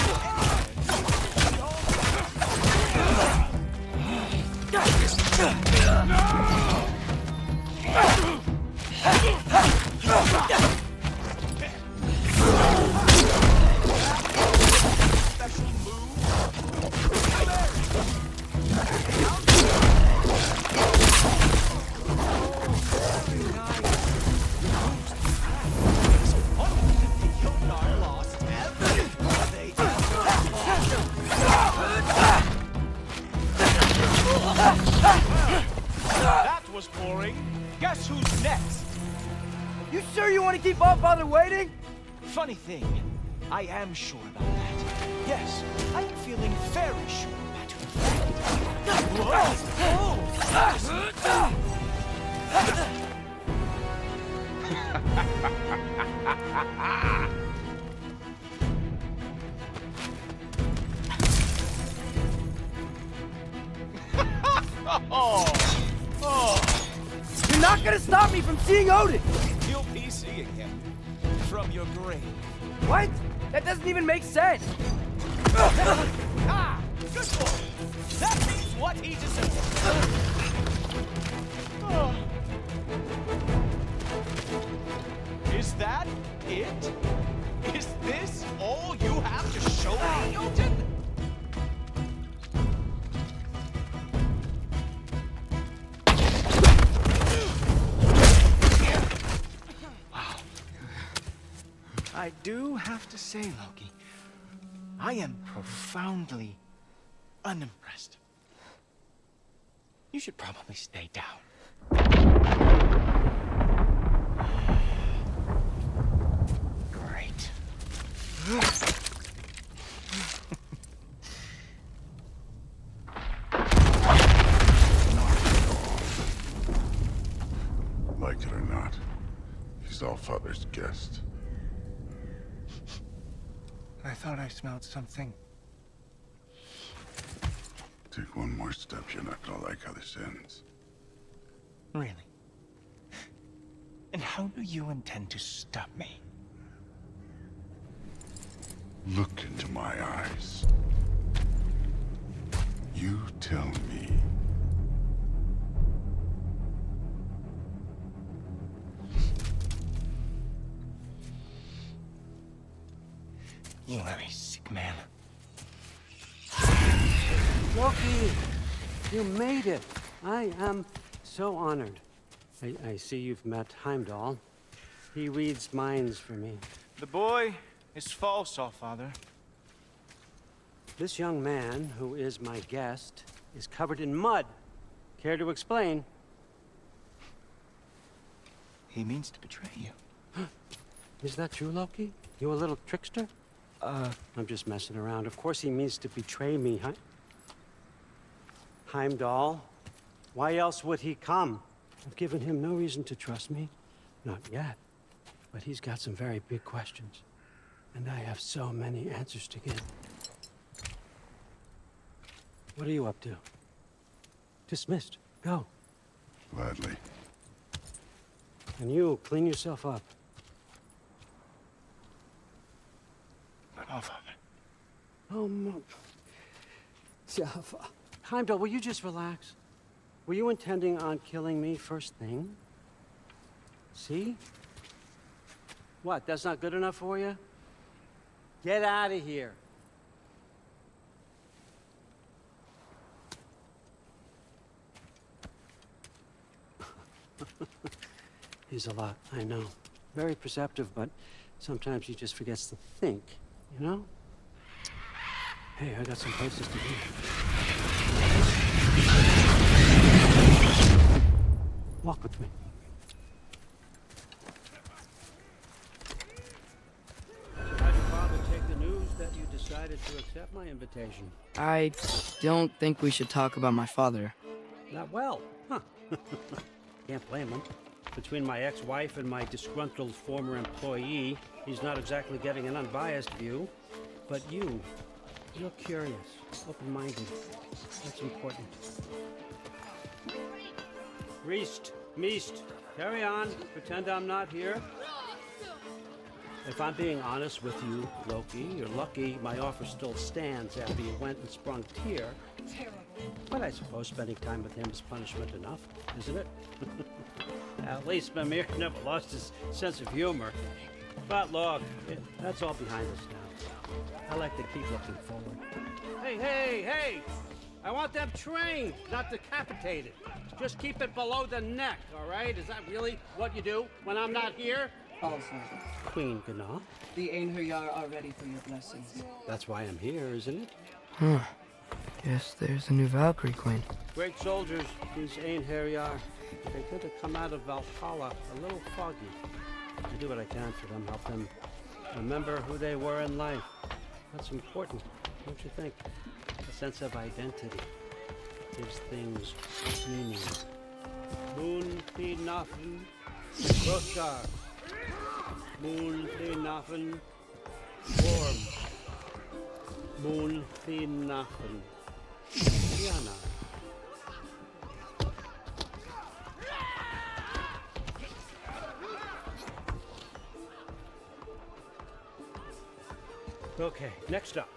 That was boring. Guess who's next? You sure you want to keep Allfather waiting? Funny thing, I am sure about that. Yes, I am feeling very sure, matter of You're not gonna stop me from seeing Odin! You'll be seeing him from your grave. What? That doesn't even make sense! Ah! Good boy! That means what he deserves. Is that it? Is this all you have to show me, Jotun? I do have to say, Loki, I am profoundly unimpressed. You should probably stay down. Great. Like it or not, he's Allfather's guest. I thought I smelled something. Take one more step, you're not gonna like how this ends. Really? And how do you intend to stop me? Look into my eyes. You tell me. You are a sick man. Loki, you made it. I am so honored. I see you've met Heimdall. He reads minds for me. The boy is false, Allfather. This young man, who is my guest, is covered in mud. Care to explain? He means to betray you. Is that true, Loki? You a little trickster? I'm just messing around. Of course he means to betray me, huh? Heimdall? Why else would he come? I've given him no reason to trust me. Not yet. But he's got some very big questions. And I have so many answers to give. What are you up to? Dismissed. Go. Gladly. And you, clean yourself up. But Allfather. Oh, Jaffa. Heimdall, will you just relax? Were you intending on killing me first thing? See? What, that's not good enough for you? Get out of here. He's a lot, I know. Very perceptive, but sometimes he just forgets to think, you know? Hey, I got some places to be. Walk with me. How'd your father take the news that you decided to accept my invitation. I don't think we should talk about my father. Not well, huh? Can't blame him. Between my ex-wife and my disgruntled former employee, he's not exactly getting an unbiased view. But you're curious, open-minded. That's important. Meest, carry on. Pretend I'm not here. If I'm being honest with you, Loki, you're lucky my offer still stands after you went and sprung Tyr. But I suppose spending time with him is punishment enough, isn't it? At least Mimir never lost his sense of humor. But look, that's all behind us now. I like to keep looking forward. Hey! I want them trained, not decapitated. Just keep it below the neck, all right? Is that really what you do when I'm not here? Also, Queen Gná. the Einherjar are ready for your blessings. That's why I'm here, isn't it? Huh. Guess there's a new Valkyrie Queen. Great soldiers, these Einherjar. They tend to come out of Valhalla a little foggy. I do what I can for them, help them remember who they were in life. That's important, don't you think? A sense of identity gives things meaning. Moon Nafen, Roshar. Moon Nafen, Worm. Moon Nafen, Diana. Okay, next up.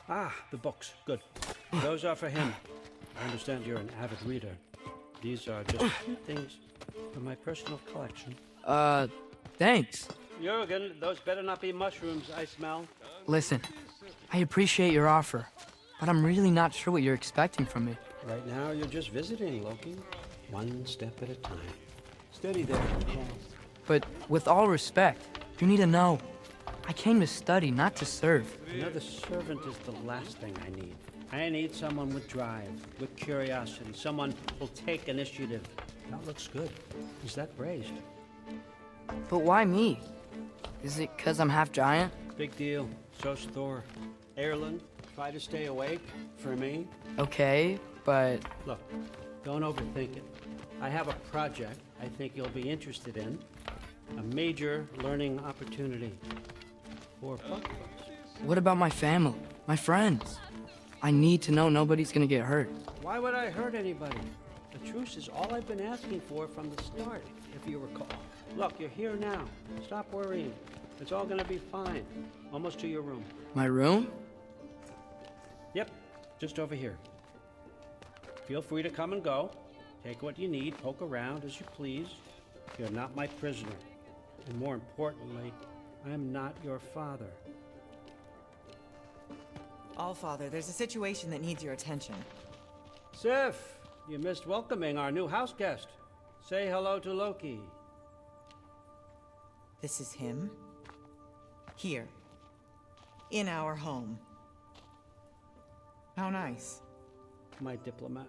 Ah, the books. Good. Those are for him. I understand you're an avid reader. These are just things from my personal collection. Thanks. Jurgen, those better not be mushrooms I smell. Listen, I appreciate your offer, but I'm really not sure what you're expecting from me. Right now, you're just visiting, Loki. One step at a time. Steady there. But with all respect, you need to know, I came to study, not to serve. Another servant is the last thing I need. I need someone with drive, with curiosity, someone who'll take initiative. That looks good. Is that praised? But why me? Is it 'cause I'm half giant? Big deal. So's Thor. Erlen, try to stay awake for me. Okay, but... Look, don't overthink it. I have a project I think you'll be interested in. A major learning opportunity for both of us. What about my family? My friends? I need to know nobody's gonna get hurt. Why would I hurt anybody? The truce is all I've been asking for from the start, if you recall. Look, you're here now. Stop worrying. It's all gonna be fine. Almost to your room. My room? Yep, just over here. Feel free to come and go. Take what you need, poke around as you please. You're not my prisoner. And more importantly, I'm not your father. Allfather, there's a situation that needs your attention. Sif, you missed welcoming our new house guest. Say hello to Loki. This is him. Here. In our home. How nice. My diplomat.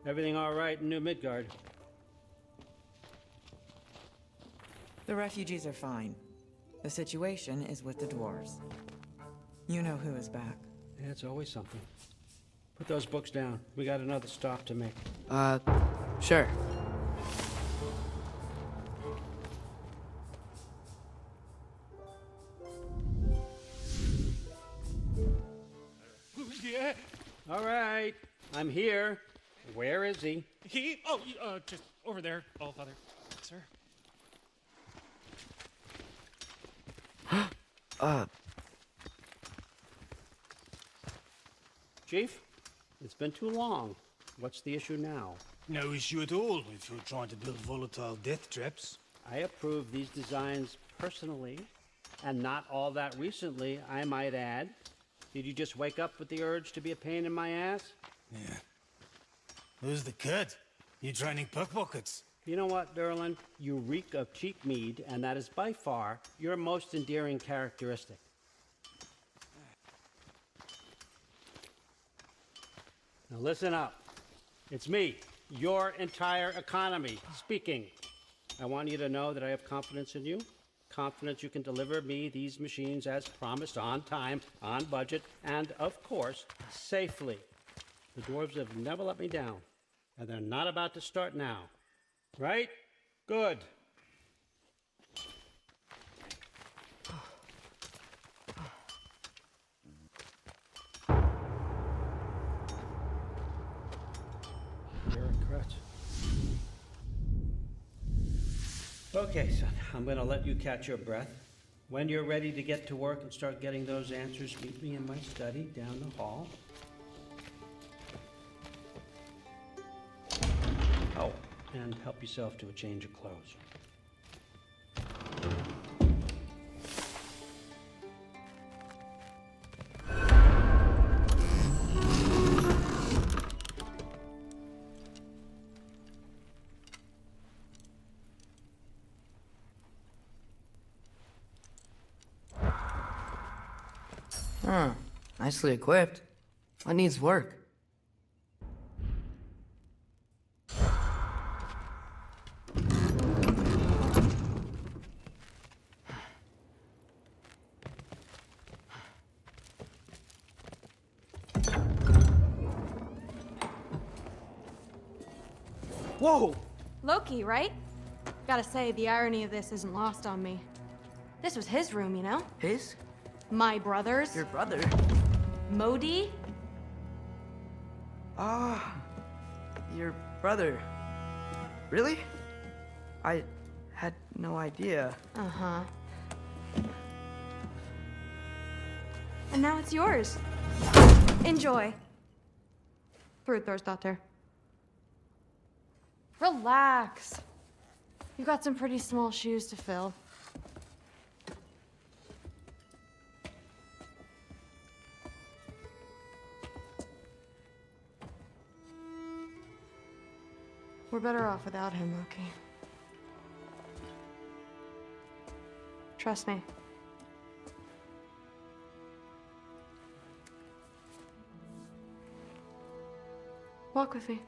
Everything all right in New Midgard? The refugees are fine. The situation is with the dwarves. You know who is back. Yeah, it's always something. Put those books down. We got another stop to make. Sure. Yeah. All right, I'm here. Where is he? Just over there, Allfather. Sir. Chief, it's been too long. What's the issue now? No issue at all if you're trying to build volatile death traps. I approve these designs personally, and not all that recently, I might add. Did you just wake up with the urge to be a pain in my ass? Yeah. Who's the kid? You training pickpockets? You know what, Derlin? You reek of cheap mead, and that is by far your most endearing characteristic. Now listen up. It's me, your entire economy. Speaking, I want you to know that I have confidence in you. Confidence you can deliver me these machines as promised, on time, on budget, and of course, safely. The dwarves have never let me down, and they're not about to start now. Right? Good. Bureaucrats. Okay, son, I'm gonna let you catch your breath. When you're ready to get to work and start getting those answers, meet me in my study down the hall. Oh, and help yourself to a change of clothes. Huh. Nicely equipped. What needs work? Whoa! Loki, right? Gotta say, the irony of this isn't lost on me. This was his room, you know? His? My brother's. Your brother? Modi? Ah, your brother. Really? I had no idea. Uh-huh. And now it's yours. Enjoy. Thrudthorstdotter. Relax. You've got some pretty small shoes to fill. We're better off without him, Loki. Trust me. Walk with me.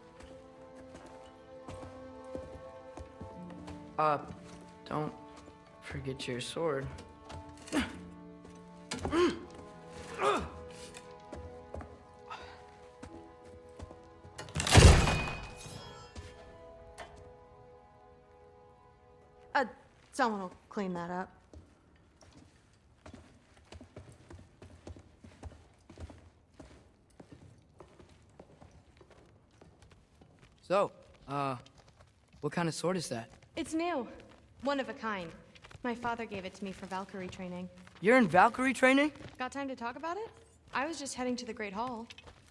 Don't forget your sword. Someone will clean that up. So, what kind of sword is that? It's new. One of a kind. My father gave it to me for Valkyrie training. You're in Valkyrie training? Got time to talk about it? I was just heading to the Great Hall.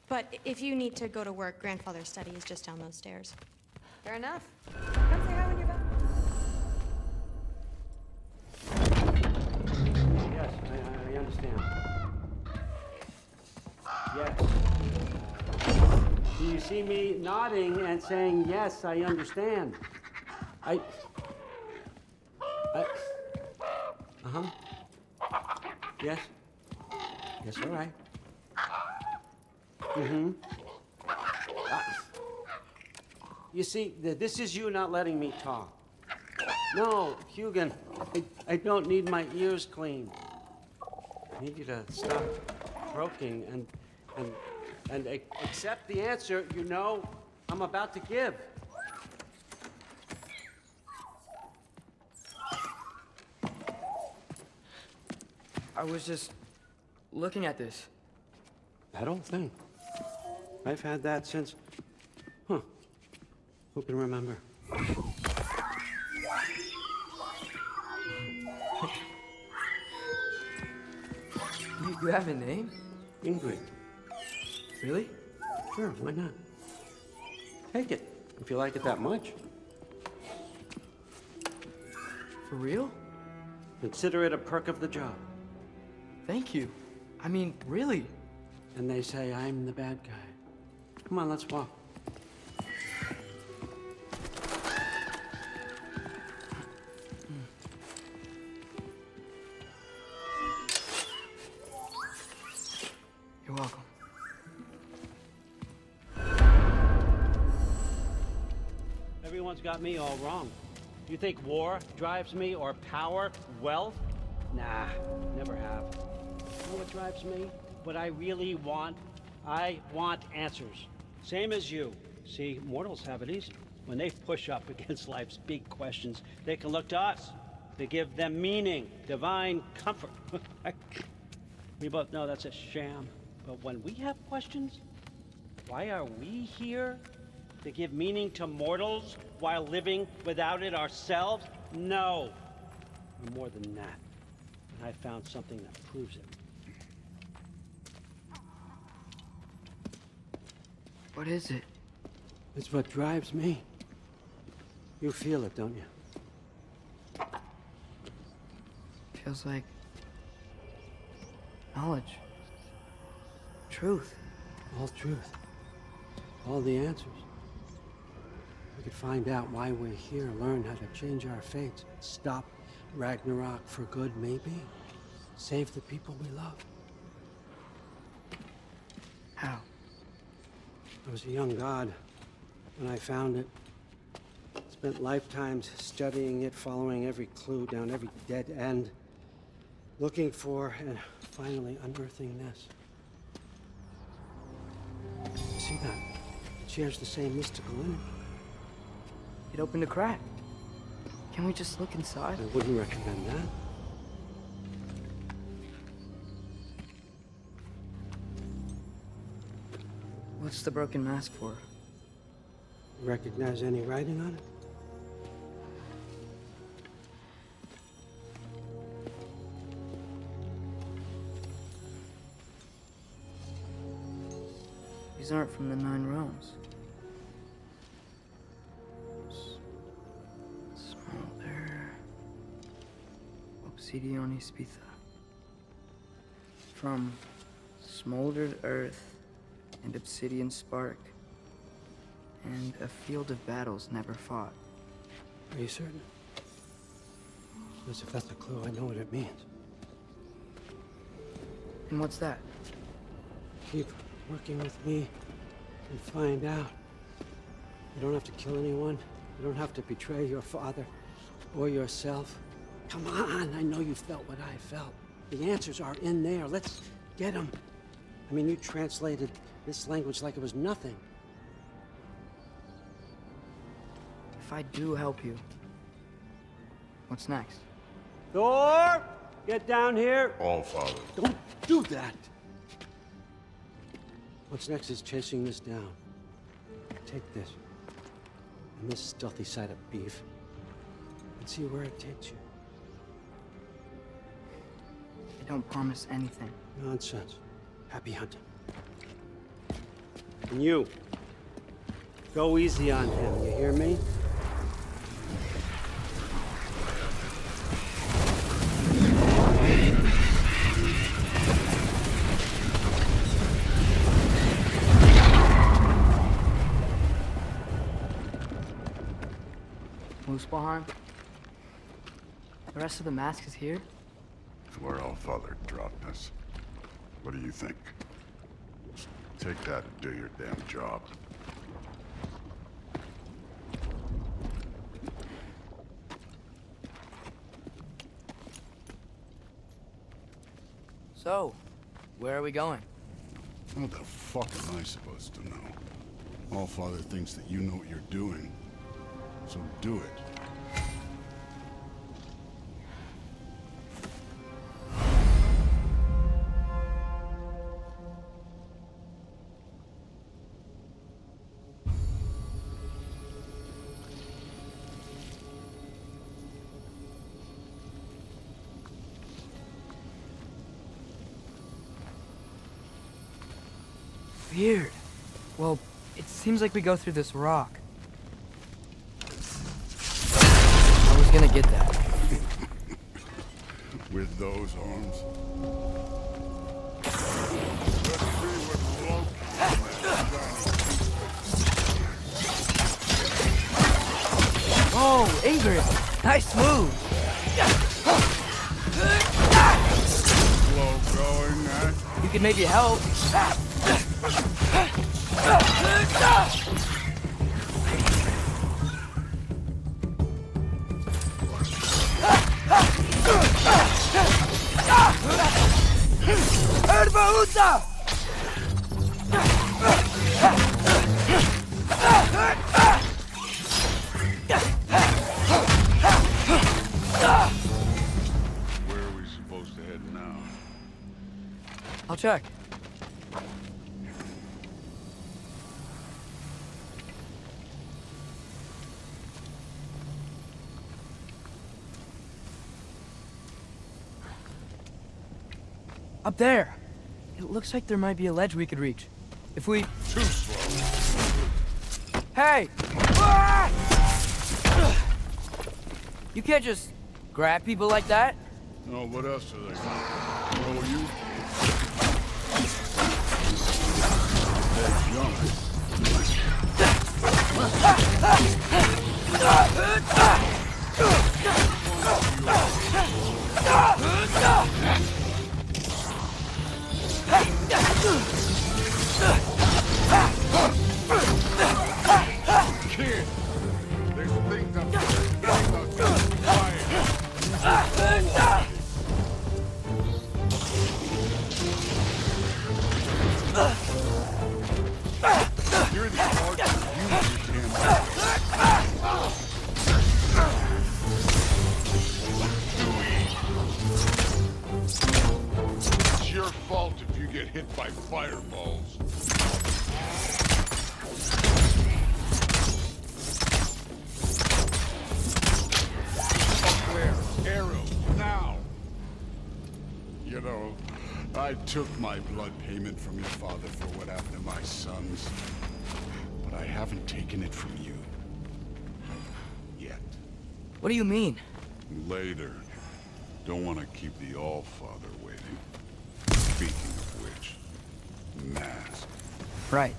But if you need to go to work, Grandfather's study is just down those stairs. Fair enough. Come say hi when you're back. Yes, I understand. Yes. Do you see me nodding and saying, yes, I understand? Uh-huh. Yes. Yes, all right. Mm-hmm. You see, this is you not letting me talk. No, Hugin, I don't need my ears cleaned. I need you to stop croaking and accept the answer you know I'm about to give. I was just looking at this. That old thing. I've had that since... Huh. Who can remember? You have a name? Ingrid. Really? Sure, why not? Take it, if you like it that much. For real? Consider it a perk of the job. Thank you. I mean, really. And they say I'm the bad guy. Come on, let's walk. You're welcome. everyone's got me all wrong. You think war drives me, or power, wealth? Nah, never have. You know what drives me? What I really want? I want answers. Same as you. See, mortals have it easy. When they push up against life's big questions, they can look to us. They give them meaning, divine comfort. We both know that's a sham. But when we have questions, why are we here? To give meaning to mortals while living without it ourselves? No. We're more than that. And I found something that proves it. What is it? It's what drives me. You feel it, don't you? Feels like knowledge. Truth. All truth. All the answers. We could find out why we're here, learn how to change our fates, stop Ragnarok for good, maybe. Save the people we love. How? I was a young god when I found it. Spent lifetimes studying it, following every clue down every dead end, looking for and finally unearthing this. See that? It shares the same mystical energy. It opened a crack. Can we just look inside? I wouldn't recommend that. What's the broken mask for? Recognize any writing on it? These aren't from the Nine Realms. Smolder. Obsidione Spitha. From smoldered earth and obsidian spark, and a field of battles never fought. Are you certain? Because if that's a clue, I know what it means. And what's that? Keep working with me and find out. You don't have to kill anyone. You don't have to betray your father or yourself. Come on, I know you felt what I felt. The answers are in there. Let's get them. I mean, you translated this language like it was nothing. If I do help you, what's next? Thor! Get down here! Allfather. Don't do that! What's next is chasing this down. Take this, and this stealthy side of beef, and see where it takes you. I don't promise anything. Nonsense. Happy hunting. And you, go easy on him, you hear me? Muspelheim? The rest of the mask is here? It's where Allfather dropped us. What do you think? Take that and do your damn job. So, where are we going? What the fuck am I supposed to know? Allfather thinks that you know what you're doing. So do it. Weird. Well, it seems like we go through this rock. I was gonna get that. With those arms? Oh, Ingrid! Nice move! Slow going, eh? You could maybe help. Where are we supposed to head now? I'll check. Up there. It looks like there might be a ledge we could reach. If we... Too slow. Hey! Ah! You can't just grab people like that. No, what else are they gonna throw you? They're Kid, there's things up there getting us on fire. You're the art of you It's your fault if you get hit by fireballs. Arrows, now! You know, I took my blood payment from your father for what happened to my sons. But I haven't taken it from you. Yet. What do you mean? Later. Don't want to keep the All-Father waiting. Speaking of which, mask. Right.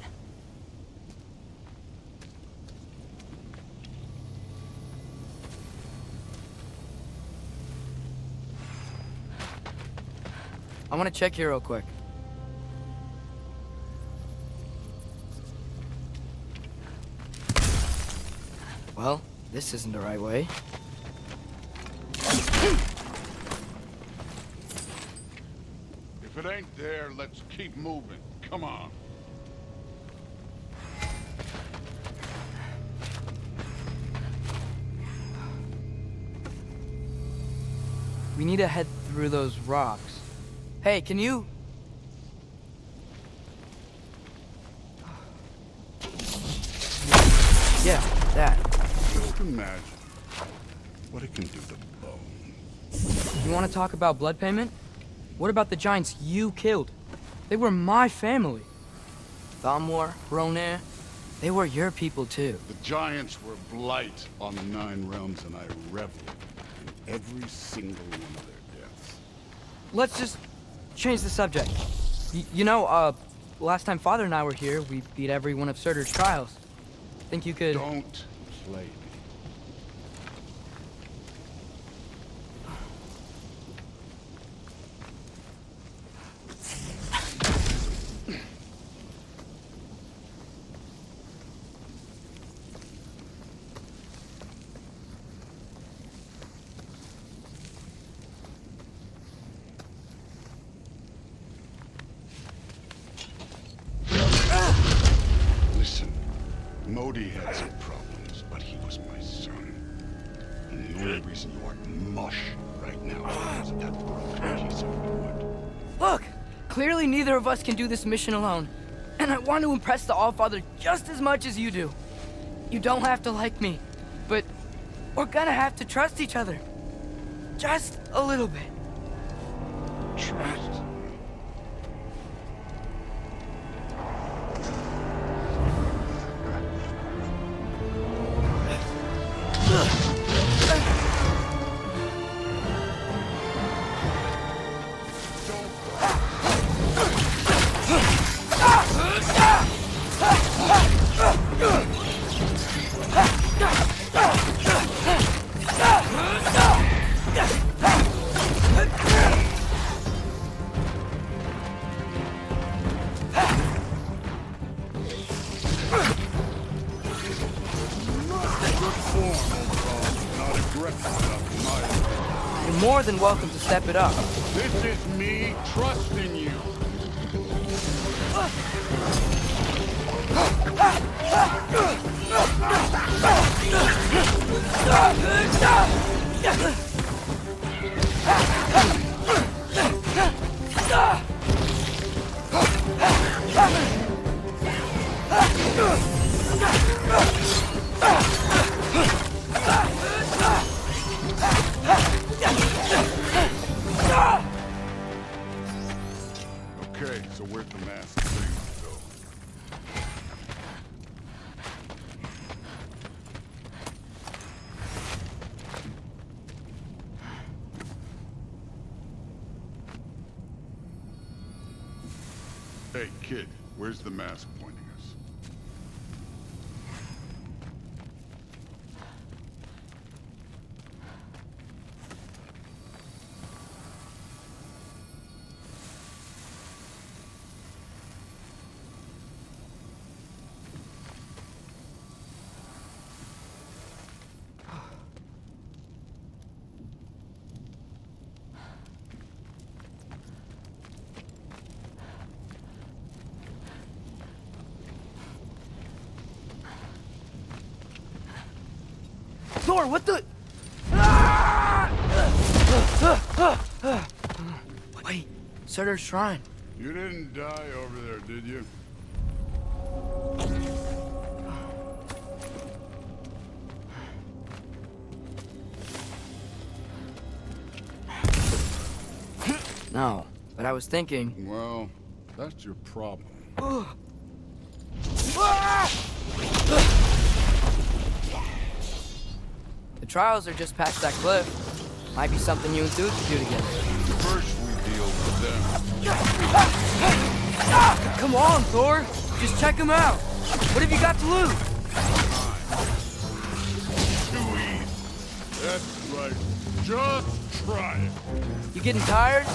I want to check here real quick. Well, this isn't the right way. If it ain't there, let's keep moving. Come on. We need to head through those rocks. Hey, can you... Yeah, that. Just imagine what it can do to bone. You want to talk about blood payment? What about the giants you killed? They were my family. Thamur, Roner, they were your people too. The giants were blight on the 9 realms, and I reveled in every single one of their deaths. Let's just change the subject. Last time Father and I were here, we beat every one of Surtur's trials. Think you could... Don't play me. Listen, Modi had some problems, but he was my son. And the only reason you are mush right now is because of that broken piece of wood. Look! Clearly neither of us can do this mission alone. And I want to impress the All-Father just as much as you do. You don't have to like me, but we're gonna have to trust each other. Just a little bit. Trust? You're more than welcome to step it up. This is me trusting you. Okay, so where'd the masked things go? Hey, kid, where's the mask pointing us? Thor, what the? Wait, Surtur's shrine. You didn't die over there, did you? No, but I was thinking. Well, that's your problem. The trials are just past that cliff. Might be something you and Dude could do together. First we deal with them. Come on, Thor! Just check him out! What have you got to lose? Too easy. That's right. Just try it. You getting tired?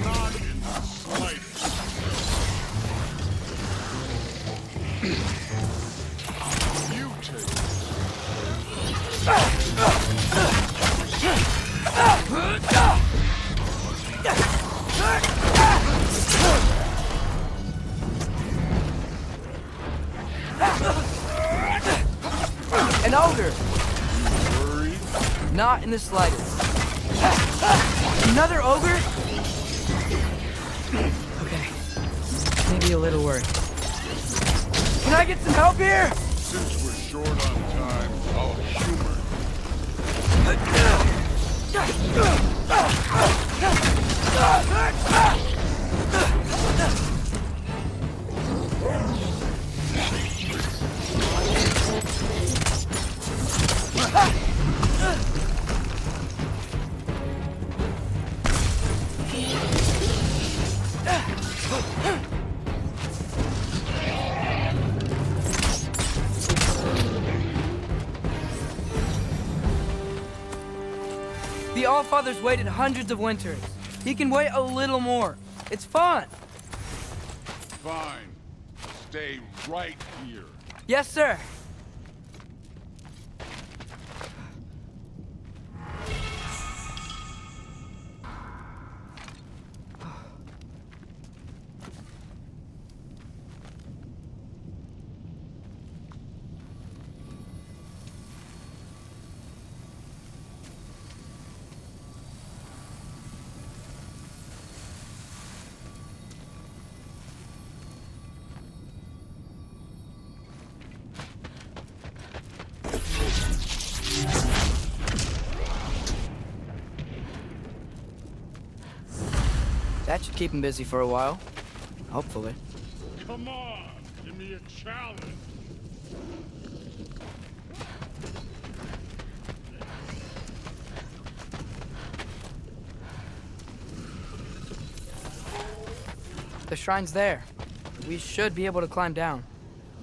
Not in the slightest. You take it. An ogre! You worried? Not in the slightest. Another ogre? Okay. Maybe a little worried. Can I get some help here? Since we're short on time, I'll humor. The Allfather's waited hundreds of winters. He can wait a little more. It's fun. Fine. Stay right here. Yes, sir. That should keep him busy for a while. Hopefully. Come on, give me a challenge. The shrine's there. We should be able to climb down.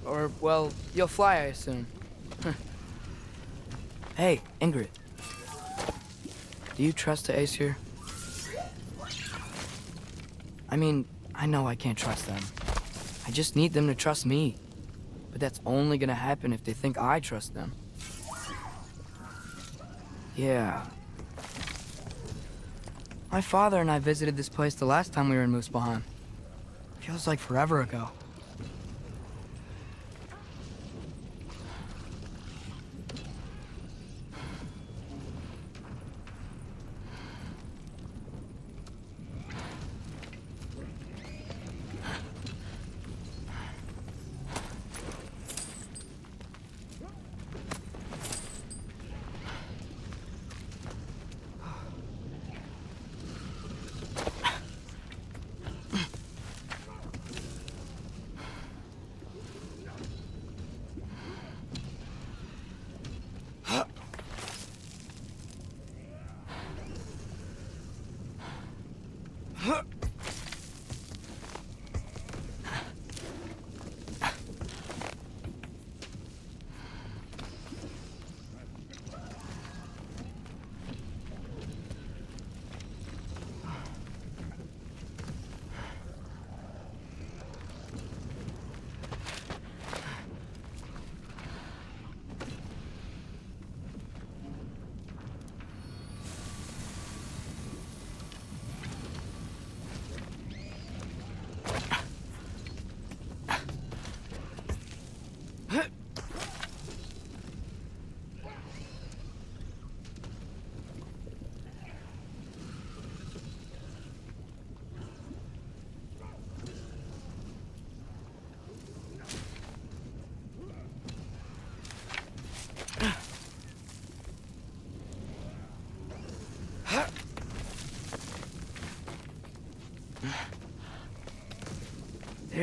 Or, well, you'll fly, I assume. Hey, Ingrid. Do you trust the Ace here? I mean, I know I can't trust them. I just need them to trust me. But that's only gonna happen if they think I trust them. Yeah. My father and I visited this place the last time we were in Muspelheim. Feels like forever ago.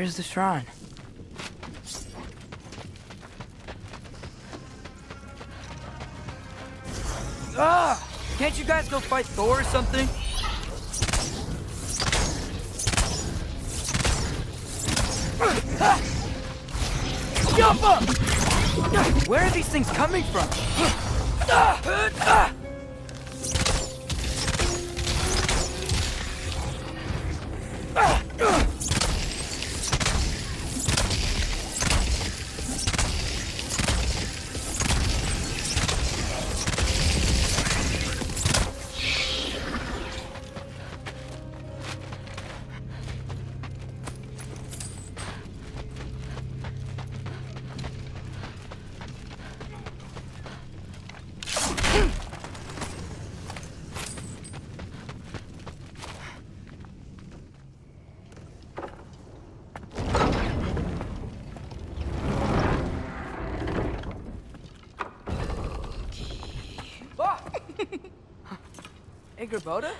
Here's the shrine. Ah! Can't you guys go fight Thor or something? Where are these things coming from? Hey, Gerboda?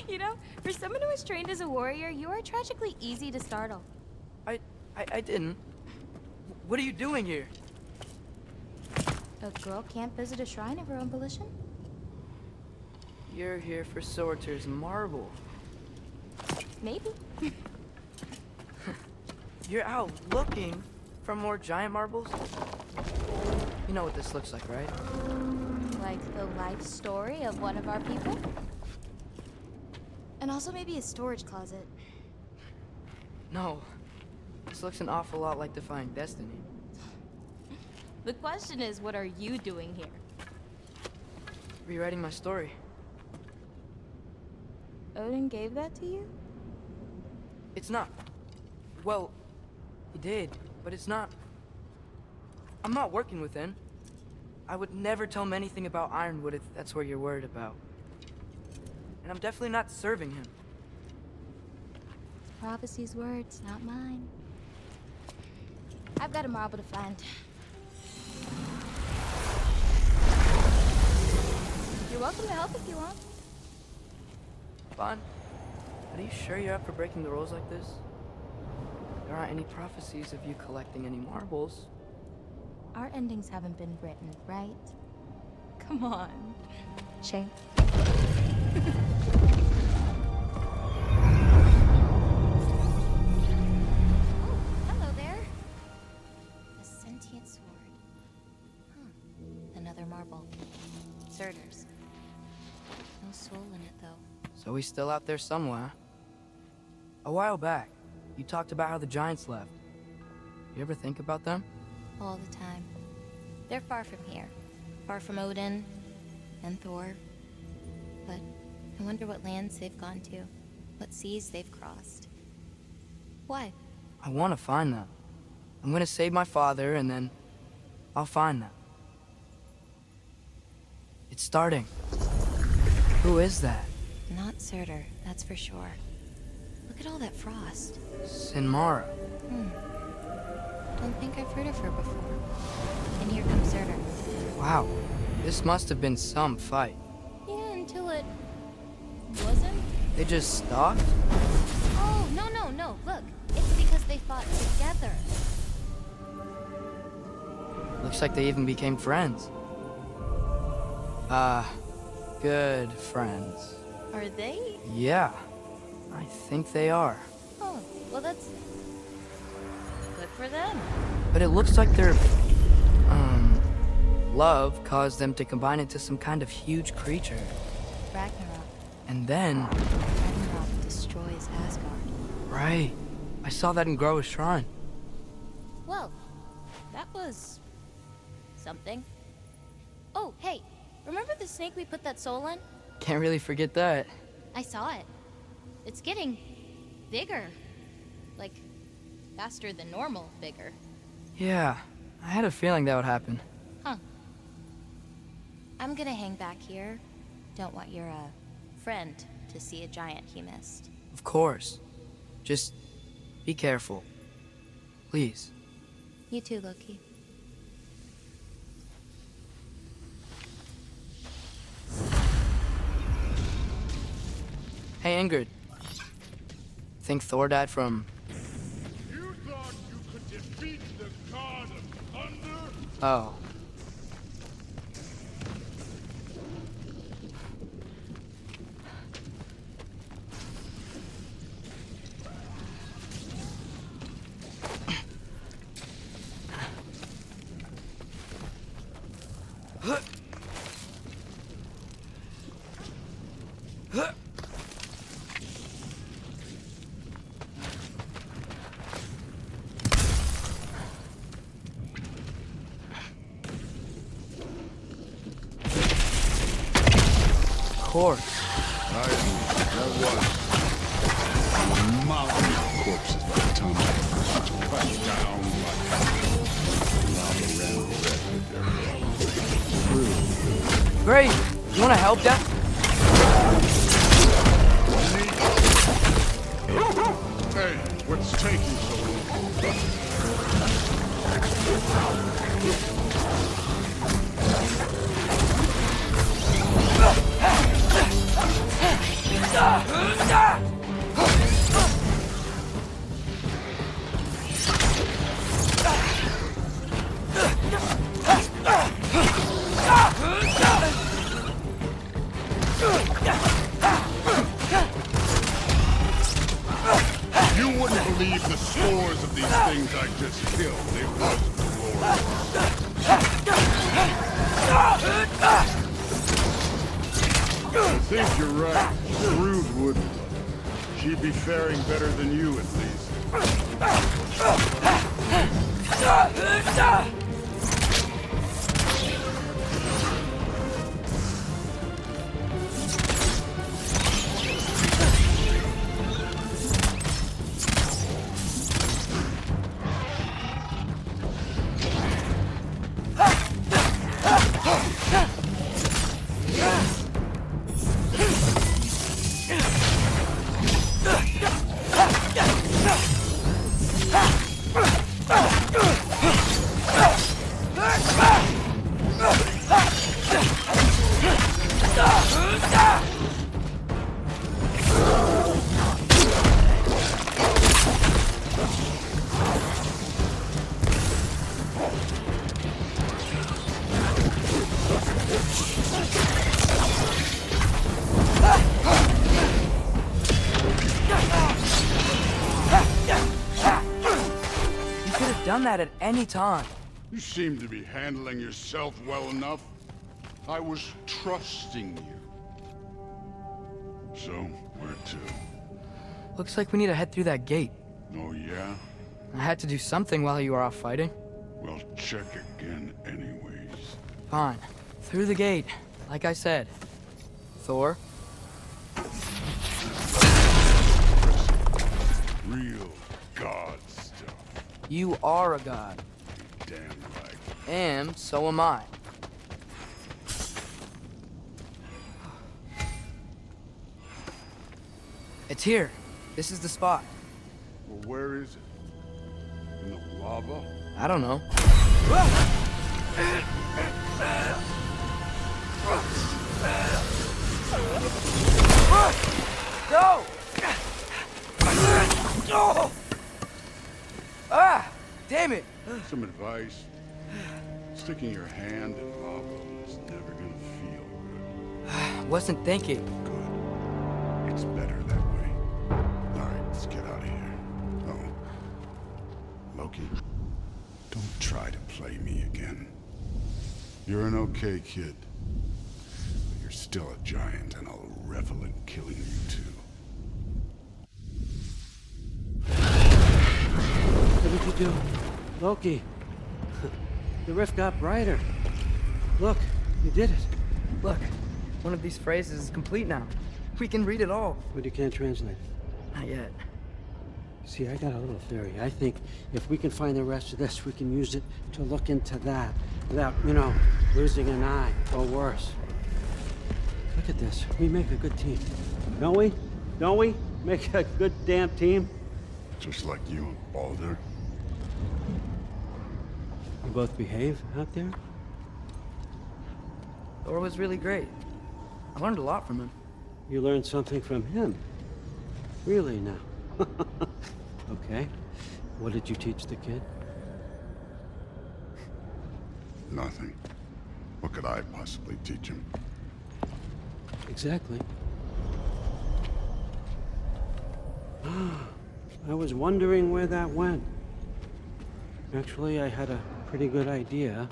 You know, for someone who is trained as a warrior, you are tragically easy to startle. I didn't. What are you doing here? A girl can't visit a shrine of her own volition? You're here for Sorter's marble. Maybe. You're out looking for more giant marbles? You know what this looks like, right? Like the life story of one of our people? And also maybe a storage closet. No. This looks an awful lot like Defying Destiny. The question is, what are you doing here? Rewriting my story. Odin gave that to you? It's not. Well, he did, but it's not. I'm not working with him. I would never tell him anything about Ironwood if that's what you're worried about. And I'm definitely not serving him. Prophecy's words, not mine. I've got a marble to find. You're welcome to help if you want. Bon, are you sure you're up for breaking the rules like this? There aren't any prophecies of you collecting any marbles. Our endings haven't been written, right? Come on. Shay. Hello there. A sentient sword. Huh. Another marble. Surtur's. No soul in it, though. So he's still out there somewhere. A while back, you talked about how the giants left. You ever think about them? All the time. They're far from here. Far from Odin and Thor. But I wonder what lands they've gone to. What seas they've crossed. Why? I want to find them. I'm gonna save my father, and then I'll find them. It's starting. Who is that? Not Surtur, that's for sure. Look at all that frost. Sinmara. Don't think I've heard of her before. And here comes Surtur. Wow. This must have been some fight. Yeah, until it wasn't. They just stopped? Oh, no. Look, it's because they fought together. Looks like they even became friends. Good friends. Are they? Yeah, I think they are. Oh, well that's good for them. But it looks like their, love caused them to combine into some kind of huge creature. Ragnarok. And then... Ragnarok destroys Asgard. Right. I saw that in Groa's shrine. Well, that was... something. Oh, hey, remember the snake we put that soul in? Can't really forget that. I saw it. It's getting bigger. Like, faster than normal bigger. Yeah, I had a feeling that would happen. Huh. I'm gonna hang back here. Don't want your, friend to see a giant he missed. Of course. Just be careful. Please. You too, Loki. Hey, Ingrid. Think Thor died from... Oh. Corpse. That was a mountain of corpses by the time I crushed down like lava ran red with their blood. Great. You want to help, Jeff? Hey, what's taking so long? You wouldn't believe the scores of these things I just killed. It was glorious. I think you're right. Brood wouldn't. She'd be faring better than you, at least. Done that at any time. You seem to be handling yourself well enough. I was trusting you. So, where to? Looks like we need to head through that gate. Oh, yeah? I had to do something while you were off fighting. Well, check again anyways. Fine. Through the gate, like I said. Thor? Real god stuff. You are a god. Damn right. And so am I. It's here. This is the spot. Well, where is it? In the lava? I don't know. No! No! Ah! Damn it! Some advice. Sticking your hand in lava is never gonna feel good. Wasn't thinking. Good. It's better that way. Alright, let's get out of here. Oh. Loki, don't try to play me again. You're an okay kid. But you're still a giant, and I'll revel in killing you too. What did you do? Loki. The rift got brighter. Look, you did it. Look, one of these phrases is complete now. We can read it all. But you can't translate it. Not yet. See, I got a little theory. I think if we can find the rest of this, we can use it to look into that without, you know, losing an eye or worse. Look at this. We make a good team. Don't we? Don't we? Make a good damn team? Just like you and Baldur. You both behave out there? Thor was really great. I learned a lot from him. You learned something from him? Really now? Okay. What did you teach the kid? Nothing. What could I possibly teach him? Exactly. I was wondering where that went. Actually, I had a pretty good idea.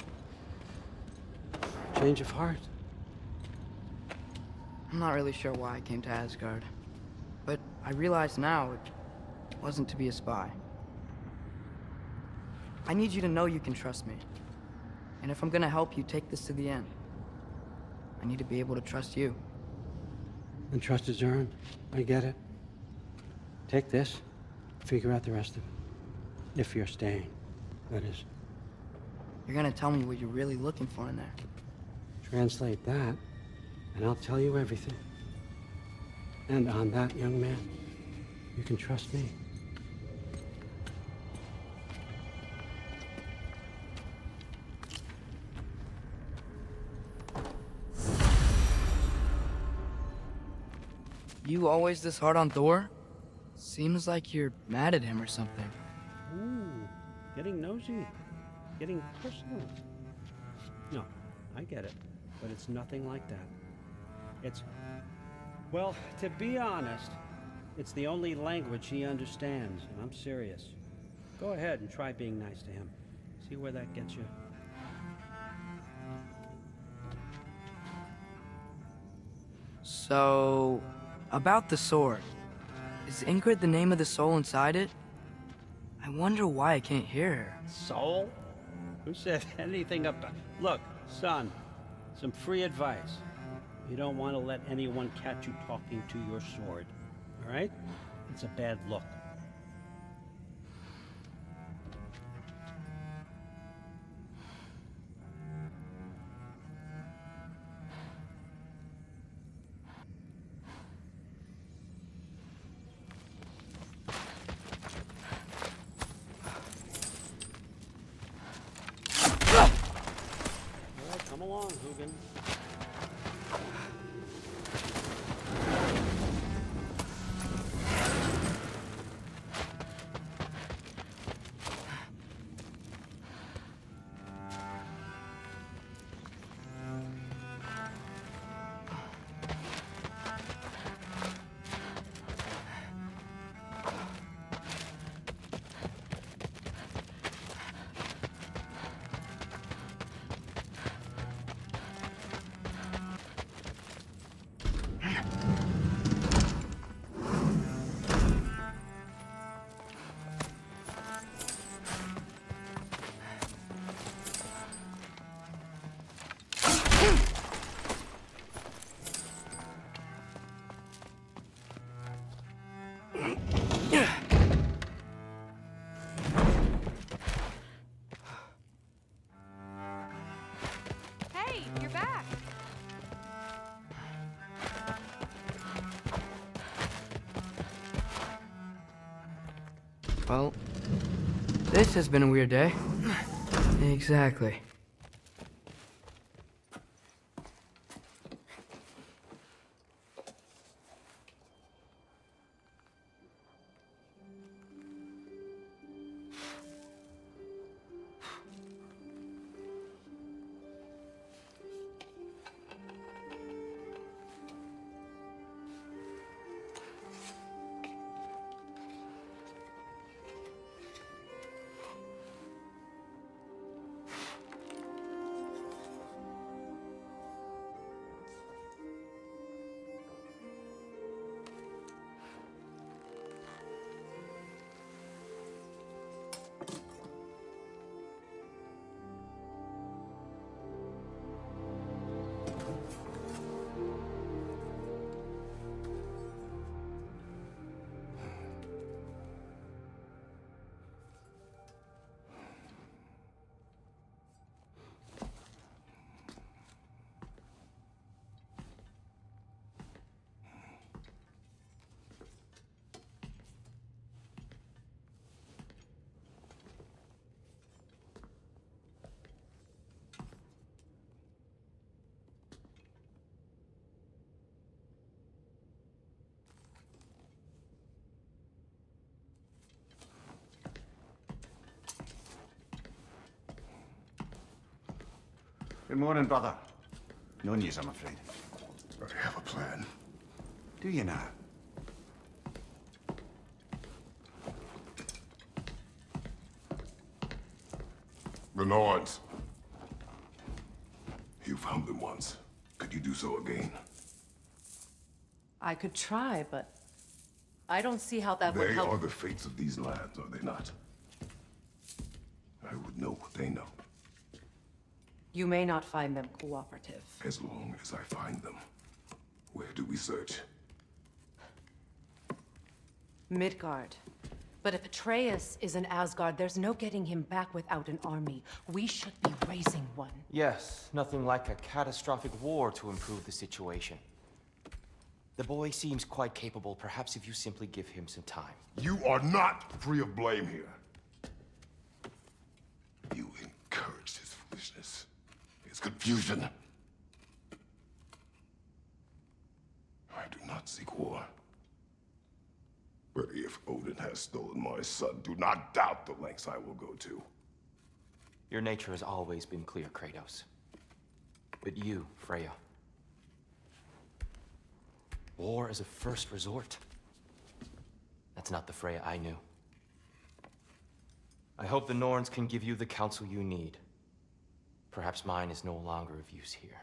Change of heart. I'm not really sure why I came to Asgard, but I realize now it wasn't to be a spy. I need you to know you can trust me. And if I'm gonna help you take this to the end, I need to be able to trust you. And trust is earned. I get it. Take this, figure out the rest of it. If you're staying, that is. You're gonna tell me what you're really looking for in there. Translate that, and I'll tell you everything. And on that, young man, you can trust me. You always this hard on Thor? Seems like you're mad at him or something. Ooh, getting nosy, getting personal. No, I get it, but it's nothing like that. It's, well, to be honest, it's the only language he understands, and I'm serious. Go ahead and try being nice to him. See where that gets you. So, about the sword. Is Ingrid the name of the soul inside it? I wonder why I can't hear her. Soul? Who said anything about... Look, son, some free advice. You don't want to let anyone catch you talking to your sword, all right? It's a bad look. Come along, Hugin. Hey, you're back. Well, this has been a weird day. Exactly. Good morning, brother. No news, I'm afraid. I have a plan. Do you now? The Norns. You found them once. Could you do so again? I could try, but I don't see how that would They help. are the fates of these lands, are they not? I would know what they know. You may not find them cooperative. As long as I find them. Where do we search? Midgard. But if Atreus is in Asgard, there's no getting him back without an army. We should be raising one. Yes, nothing like a catastrophic war to improve the situation. The boy seems quite capable. Perhaps if you simply give him some time. You are not free of blame here. You encouraged his foolishness, his confusion. I do not seek war. But if Odin has stolen my son, do not doubt the lengths I will go to. Your nature has always been clear, Kratos. But you, Freya. War is a first resort. That's not the Freya I knew. I hope the Norns can give you the counsel you need. Perhaps mine is no longer of use here.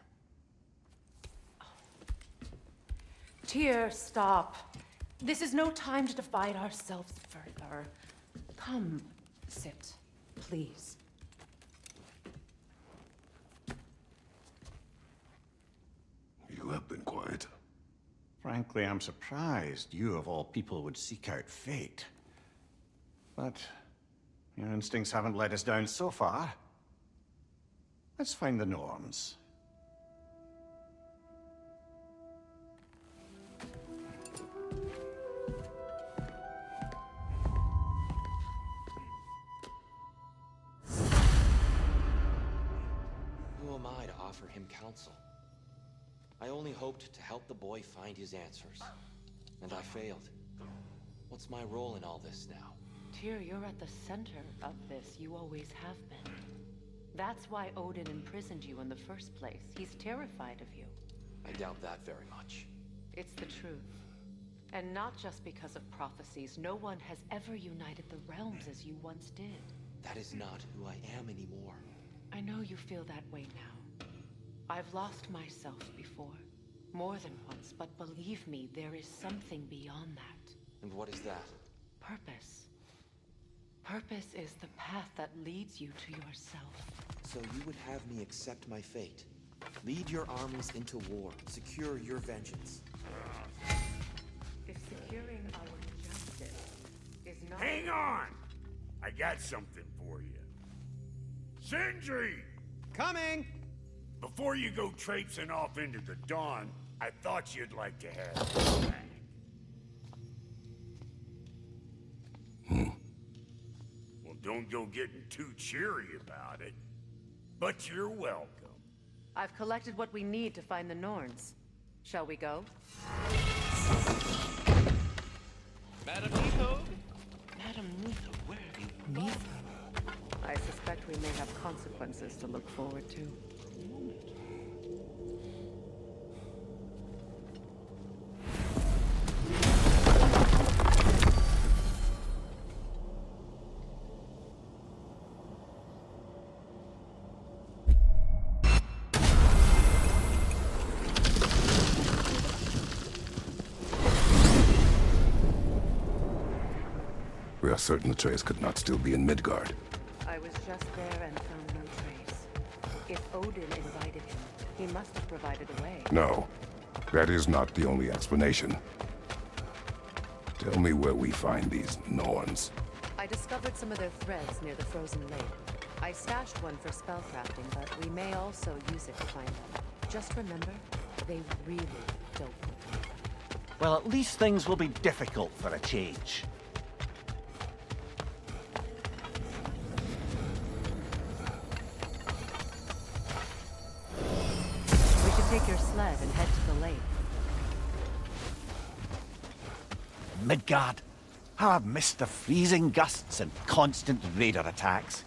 Tyr, stop. This is no time to divide ourselves further. Come, sit, please. You have been quiet. Frankly, I'm surprised you, of all people, would seek out fate. But your instincts haven't let us down so far. Let's find the Norns. Who am I to offer him counsel? I only hoped to help the boy find his answers. And I failed. What's my role in all this now? Tyr, you're at the center of this. You always have been. That's why Odin imprisoned you in the first place. He's terrified of you. I doubt that very much. It's the truth. And not just because of prophecies. No one has ever united the realms as you once did. That is not who I am anymore. I know you feel that way now. I've lost myself before. More than once, but believe me, there is something beyond that. And what is that? Purpose. Purpose is the path that leads you to yourself. So you would have me accept my fate? Lead your armies into war, secure your vengeance. If securing our justice is not... Hang on! I got something for you. Sindri! Coming! Before you go traipsing off into the dawn, I thought you'd like to have this back. Well, don't go getting too cheery about it. But you're welcome. I've collected what we need to find the Norns. Shall we go? Madam Neathog? Madam Neathog, where have you been? Neathog? I suspect we may have consequences to look forward to. We are certain Atreus could not still be in Midgard. I was just there and found no trace. If Odin invited him, he must have provided a way. No, that is not the only explanation. Tell me where we find these Norns. I discovered some of their threads near the frozen lake. I stashed one for spellcrafting, but we may also use it to find them. Just remember, they really don't look good. Well, at least things will be difficult for a change. We should take your sled and head to the lake. Midgard. How I've missed the freezing gusts and constant raider attacks.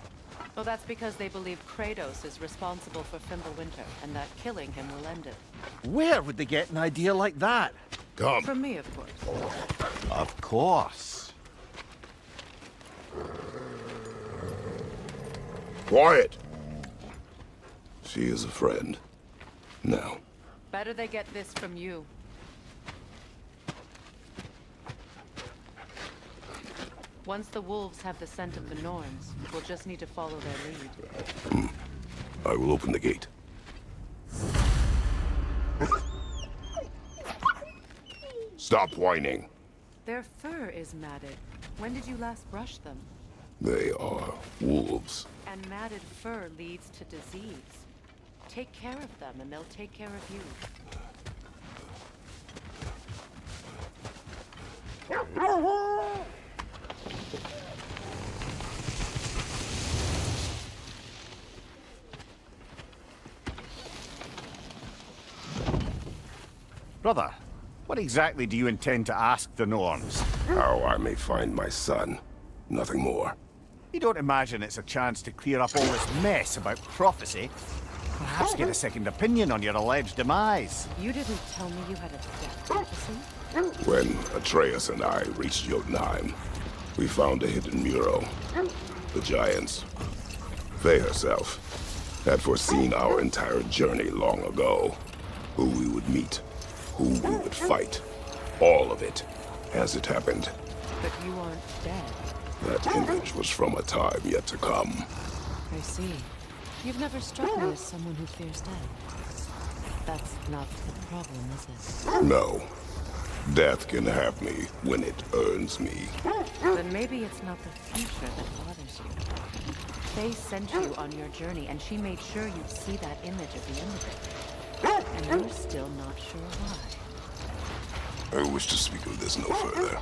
Well, that's because they believe Kratos is responsible for Fimbulwinter, and that killing him will end it. Where would they get an idea like that? Come. From me, of course. Of course. Quiet! She is a friend. Now. Better they get this from you. Once the wolves have the scent of the Norns, we'll just need to follow their lead. I will open the gate. Stop whining. Their fur is matted. When did you last brush them? They are wolves. And matted fur leads to disease. Take care of them, and they'll take care of you. Brother, what exactly do you intend to ask the Norns? How I may find my son. Nothing more. You don't imagine it's a chance to clear up all this mess about prophecy? Perhaps get a second opinion on your alleged demise. You didn't tell me you had a death prophecy? When Atreus and I reached Jotunheim, we found a hidden mural. The Giants, Faye herself, had foreseen our entire journey long ago. Who we would meet, who we would fight. All of it, as it happened. But you aren't dead. That image was from a time yet to come. I see. You've never struck me as someone who fears death. That's not the problem, is it? No. Death can have me when it earns me. Then maybe it's not the future that bothers you. Faye sent you on your journey, and she made sure you'd see that image at the end of it. And you're still not sure why. I wish to speak of this no further.